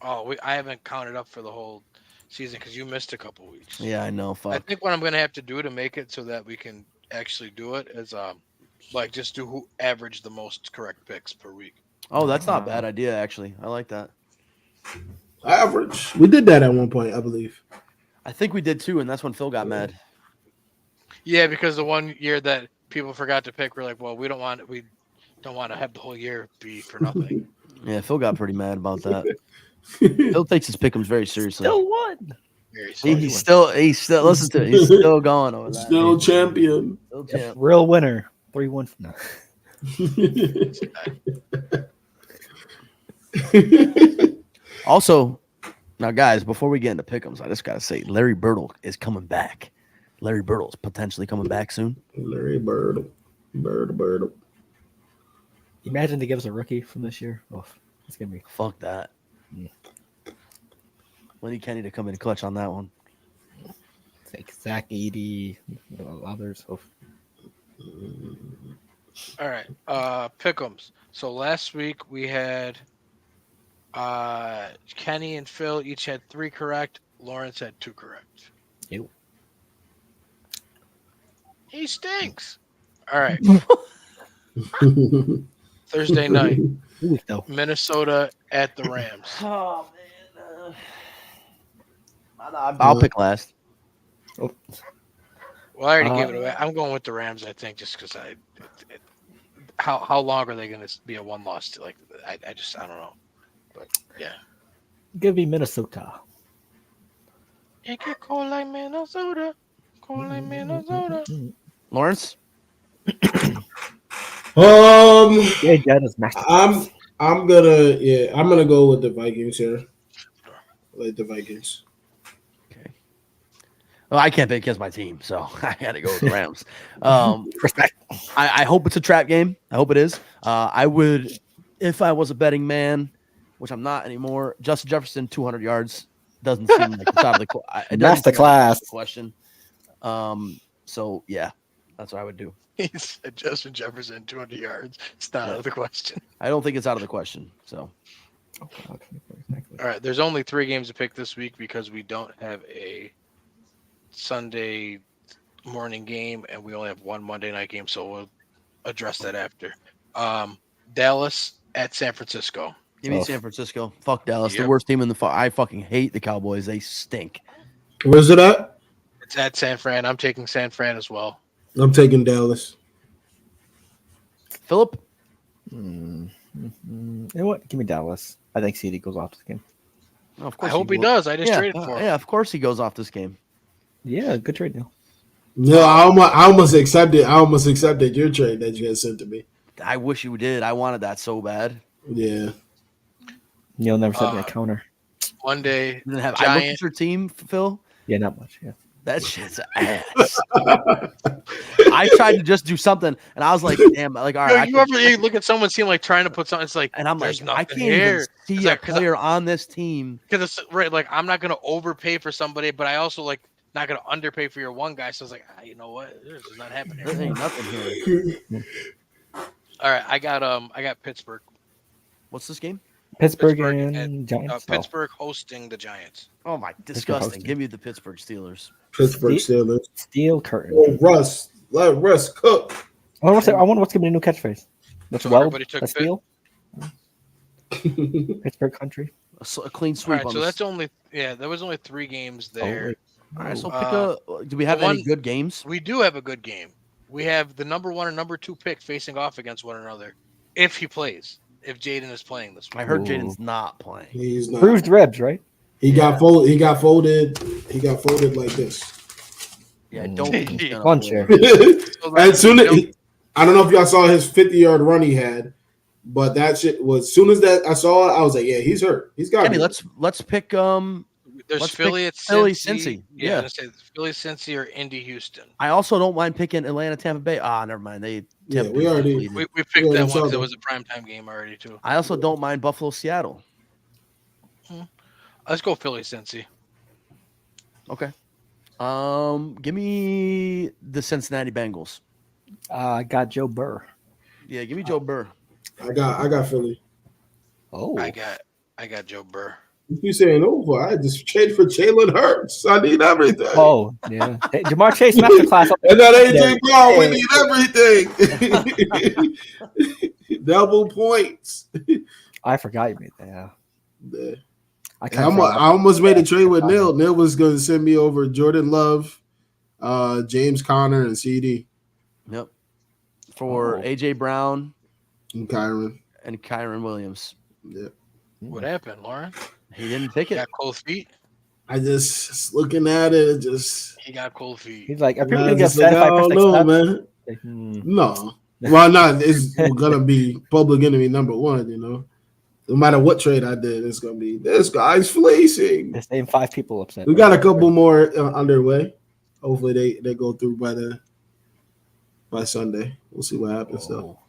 I haven't counted up for the whole season because you missed a couple weeks. Yeah, I know. Fuck. I think what I'm gonna have to do to make it so that we can actually do it is just do who averaged the most correct picks per week. Oh, that's not a bad idea, actually. I like that. Average. We did that at one point, I believe. I think we did too, and that's when Phil got mad. Yeah, because the one year that people forgot to pick, we're like, well, we don't want to have the whole year be for nothing. Yeah, Phil got pretty mad about that. Phil takes his pick'ems very seriously. Still won. He's still listen to it. He's still going over that. Still champion. Still champ. Real winner. 3-1 from now. Also, now guys, before we get into pick'ems, I just gotta say Larry Birtle is coming back. Larry Birtle is potentially coming back soon. Larry Birtle. Imagine they give us a rookie from this year. Oh, it's gonna be fuck that. Yeah. We need Kenny to come in clutch on that one. It's like Zach Edey, others. Oh. All right, pick'ems. So last week we had Kenny and Phil each had 3 correct. Lawrence had 2 correct. Ew. He stinks. All right. Thursday night, Minnesota at the Rams. Oh man, I'll pick last. Oh. Well, I already gave it away. I'm going with the Rams, I think, just because how long are they going to be a 1-loss? Like, I don't know. But yeah, Give me Minnesota. It get cold like Minnesota. Cold like Minnesota. Lawrence. Yeah, Dennis masterpiece. I'm gonna go with the Vikings here. I like the Vikings. Okay. Well, I can't pick against my team, so I got to go with the Rams. Respect. I hope it's a trap game. I hope it is. I would, if I was a betting man, which I'm not anymore. Justin Jefferson, 200 yards doesn't seem like it's out of the Masterclass question. So yeah, that's what I would do. He said Justin Jefferson, 200 yards. It's not out of the question. I don't think it's out of the question. So, all right. There's only 3 games to pick this week because we don't have a Sunday morning game and we only have 1 Monday night game. So we'll address that after. Dallas at San Francisco. Give me San Francisco. Fuck Dallas. Yep. The worst team in the I fucking hate the Cowboys. They stink. Where's it at? It's at San Fran. I'm taking San Fran as well. I'm taking Dallas. Philip? You know what? Give me Dallas. I think CD goes off this game. Oh, of course I hope he does. I just traded for him. Yeah, of course he goes off this game. Yeah, good trade deal. No, I almost accepted your trade that you had sent to me. I wish you did. I wanted that so bad. Yeah. Neil never sent me a counter. One day, I looked at your team, Phil. Yeah, not much. Yeah. That shit's ass. I tried to just do something, and I was like, "Damn!" Like, all right. You look at someone's team like trying to put something. It's like, and I'm like, I can't even see a player on this team because it's right. Like, I'm not gonna overpay for somebody, but I also like not gonna underpay for your one guy. So I was like, you know what? This is not happening. There ain't nothing here. All right, I got Pittsburgh. What's this game? Pittsburgh and Giants. Pittsburgh hosting the Giants. Oh my, disgusting! Give me the Pittsburgh Steelers. Pittsburgh Steelers. Steel curtain. Oh, Russ. Let Russ cook. I wonder what's giving me a new catchphrase. That's So well. everybody took That's steel. Pittsburgh country. A clean sweep. All right, so that's there was only 3 games there. All right, so pick do we have any good games? We do have a good game. We have the number 1 and number 2 pick facing off against one another. If he plays, if Jaden is playing this week. I heard Jaden's not playing. He's not. Bruised ribs, right? He got folded. He got folded like this. Yeah, I don't think he's gonna Lunch play. here. As soon as I don't know if y'all saw his 50-yard run he had, but that shit was soon as that I saw it, I was like, yeah, he's hurt. He's got. Kenny, let's pick There's Philly at Cincy. Yeah, let's say Philly, Cincy, or Indy, Houston. I also don't mind picking Atlanta, Tampa Bay. Never mind. We picked that one because it was a primetime game already too. I also don't mind Buffalo, Seattle. Let's go Philly, Cincy. Okay. Give me the Cincinnati Bengals. I got Joe Burr. Yeah, give me Joe Burr. I got Philly. Oh, I got Joe Burr. You saying over? I just traded for Jalen Hurts. I need everything. Oh, yeah. Hey, Jamar Chase masterclass. And that AJ Brown, we need everything. Double points. I forgot you made that. Yeah. I almost made a trade with Neil. Neil was going to send me over Jordan Love, James Conner, and CD. Yep. For AJ Brown and Kyron Williams. Yep. What happened, Lauren? He didn't pick it. Got cold feet. I just looking at it, he got cold feet. He's like, are people gonna get satisfied? I don't know, man. No, well, not. It's gonna be public enemy number 1. You know, no matter what trade I did, it's gonna be this guy's fleecing. The same 5 people upset. We got a couple more underway. Hopefully, they go through by Sunday. We'll see what happens though.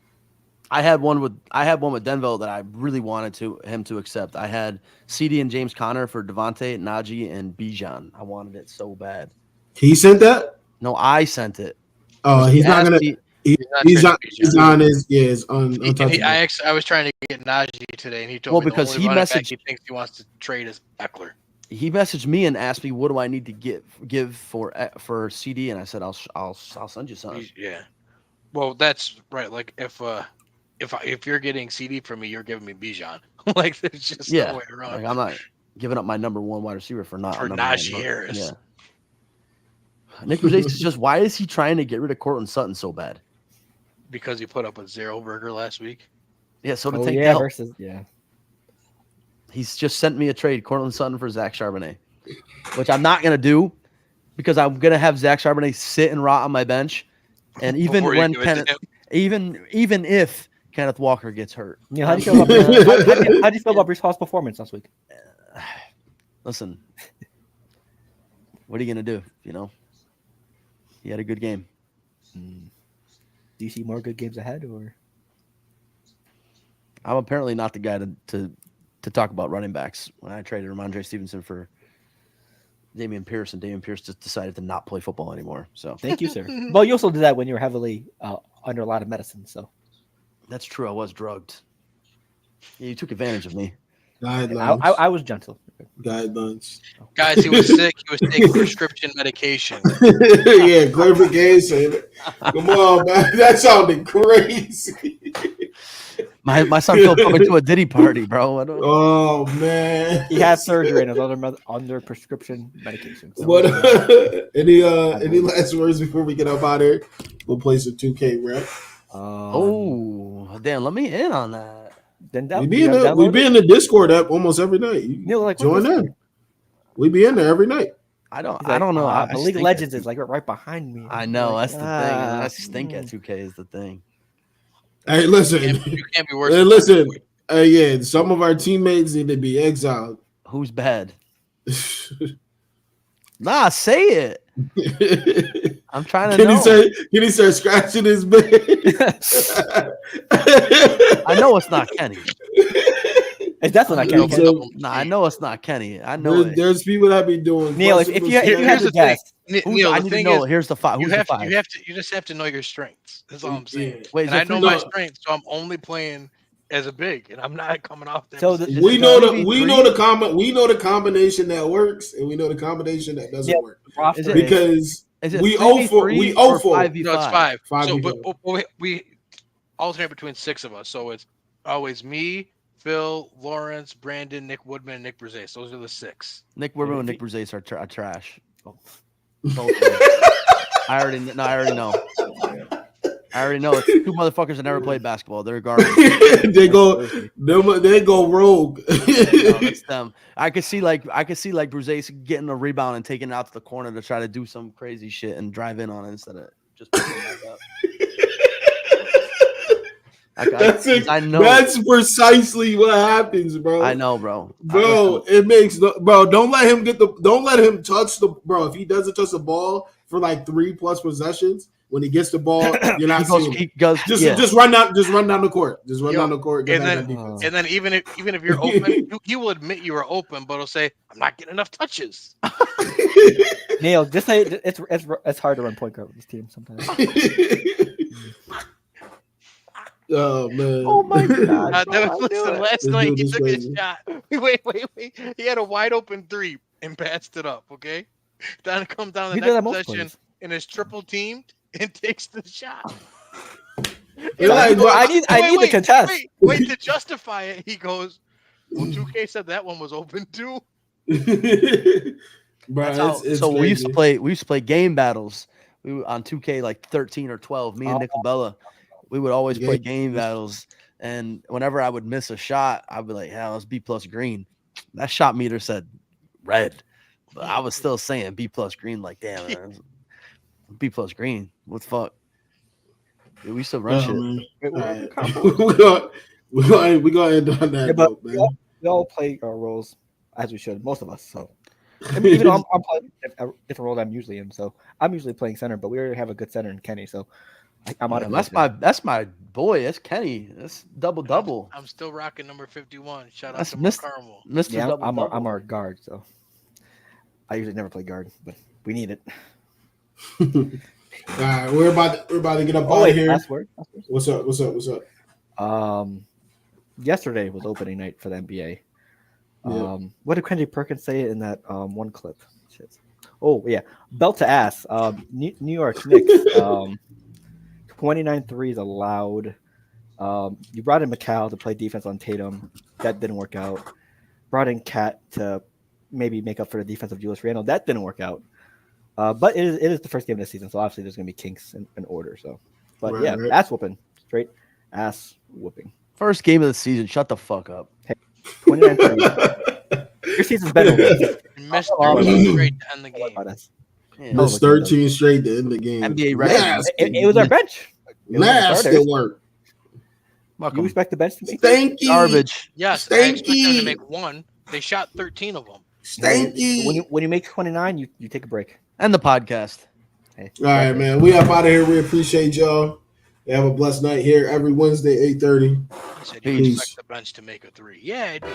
I had one with Denville that I really wanted him to accept. I had CD and James Conner for Devontae, Najee, and Bijan. I wanted it so bad. He sent that? No, I sent it. Oh, he's not gonna. He's on his untouchable. I was trying to get Najee today, and he told me because he thinks he wants to trade his Eckler. He messaged me and asked me, "What do I need to give for CD?" And I said, "I'll send you something." Yeah. Well, that's right. Like if you're getting CD from me, you're giving me Bijan. Like there's just no way around. Like, I'm not giving up my number 1 wide receiver for Najee Harris. Yeah. Nick Rosales is just, why is he trying to get rid of Cortland Sutton so bad? Because he put up a 0 burger last week. Yeah, so to take Dell. Versus He's just sent me a trade, Cortland Sutton for Zach Charbonnet, which I'm not gonna do because I'm gonna have Zach Charbonnet sit and rot on my bench, and even when even if Kenneth Walker gets hurt. Yeah, how do you feel about how do you feel about Breece Hall's performance last week? Listen, what are you gonna do? You know, he had a good game. Do you see more good games ahead, or? I'm apparently not the guy to talk about running backs. When I traded Ramondre Stevenson for Dameon Pierce, and Dameon Pierce just decided to not play football anymore. So thank you, sir. Well, you also did that when you were heavily under a lot of medicine. So that's true. I was drugged. Yeah, you took advantage of me. I was gentle. Guidelines. Guys, he was sick. He was taking prescription medication. Yeah, clarification. Come on, man. That sounded crazy. My son Phil put me to a Diddy party, bro. Oh man, he had surgery and was under prescription medication. So. What? Any last words before we get up out here? We'll play some 2K rep. Oh damn! Let me in on that. Then we be in the Discord app almost every night. Join in. We be in there every night. I don't know. League of Legends is like right behind me. I know that's the thing. I stink at 2K is the thing. Hey, listen. You can't be worse. Hey, listen. Yeah, some of our teammates need to be exiled. Who's bad? Nah, say it. I'm trying to know. Can he start scratching his bed? I know it's not Kenny. It's definitely not Kenny. Nah, I know it's not Kenny. I know there's people that be doing. Neil, if you had to guess, Neil, I need to know. Here's the five. You just have to know your strengths. That's all I'm saying. Wait, and I know my strengths, so I'm only playing as a big, and I'm not coming off that. So we know the combination that works, and we know the combination that doesn't work. Because we 0 for 5. No, it's 5. So, but we alternate between 6 of us. So it's always me, Phil, Lawrence, Brandon, Nick Woodman, and Nick Brzez. Those are the 6. Nick Woodman and Nick Brzez are trash. Oh. I already know. I already know. It's 2 motherfuckers that never played basketball. They're garbage. they go rogue. No, it's them. I could see like Brzez getting a rebound and taking it out to the corner to try to do some crazy shit and drive in on it instead of just picking it back up. I know that's precisely what happens, bro. I know, bro. It makes don't let him touch the bro. If he doesn't touch the ball for like 3+ possessions, when he gets the ball, you're not seeing him. Just run down the court. Just run down the court. And then even if you're open, you will admit you are open, but he'll say, "I'm not getting enough touches." Neil, just say it's hard to run point guard with this team sometimes. Oh man! Oh my god! Last night he took his shot. Wait! He had a wide open 3 and passed it up. Okay, then comes down the next possession in his triple team and takes the shot. I need the contest. Wait, to justify it, he goes, "Well, 2K said that one was open too." Bro, so we used to play game battles. We were on 2K like 13 or 12. Me and Nick Bella. We would always play game battles, and whenever I would miss a shot, I'd be like, "Hell, it's B+ green." That shot meter said red, but I was still saying B+ green. Like, damn, man, B+ green. What the fuck? Dude, we still run shit. We're gonna end on that. But we all play our roles as we should, most of us. So, I mean, even though I'm playing a different role than I'm usually in, so I'm usually playing center, but we already have a good center in Kenny, so. That's my boy. That's Kenny. That's double. I'm still rocking number 51. Shout out to Carmel. Mr. I'm our guard, so I usually never play guard, but we need it. All right, we're about to get up out of here. Last word. What's up? Yesterday was opening night for the NBA. What did Kendrick Perkins say in that one clip? Shit. Oh yeah, belt to ass. New York Knicks. 29 threes allowed. You brought in Mikal to play defense on Tatum. That didn't work out. Brought in Cat to maybe make up for the defense of Julius Randle. That didn't work out. But it is the first game of the season, so obviously there's going to be kinks in order. So, but right. Ass whooping. Straight ass whooping. First game of the season. Shut the fuck up. Hey, 29 threes. Your season's better. Missed 13 straight to end the game. Missed 13 straight to end the game. NBA record. It was our bench. Nasty work. You expect the bench to make Stanky. Garbage. Yes, I expect them to make 1. They shot 13 of them. Stanky. When you make 29, you take a break. And the podcast. Hey, all right, man. We up out of here. We appreciate y'all. Have a blessed night here every Wednesday, 8:30. He said you expect the bench to make a 3. Yeah, I do.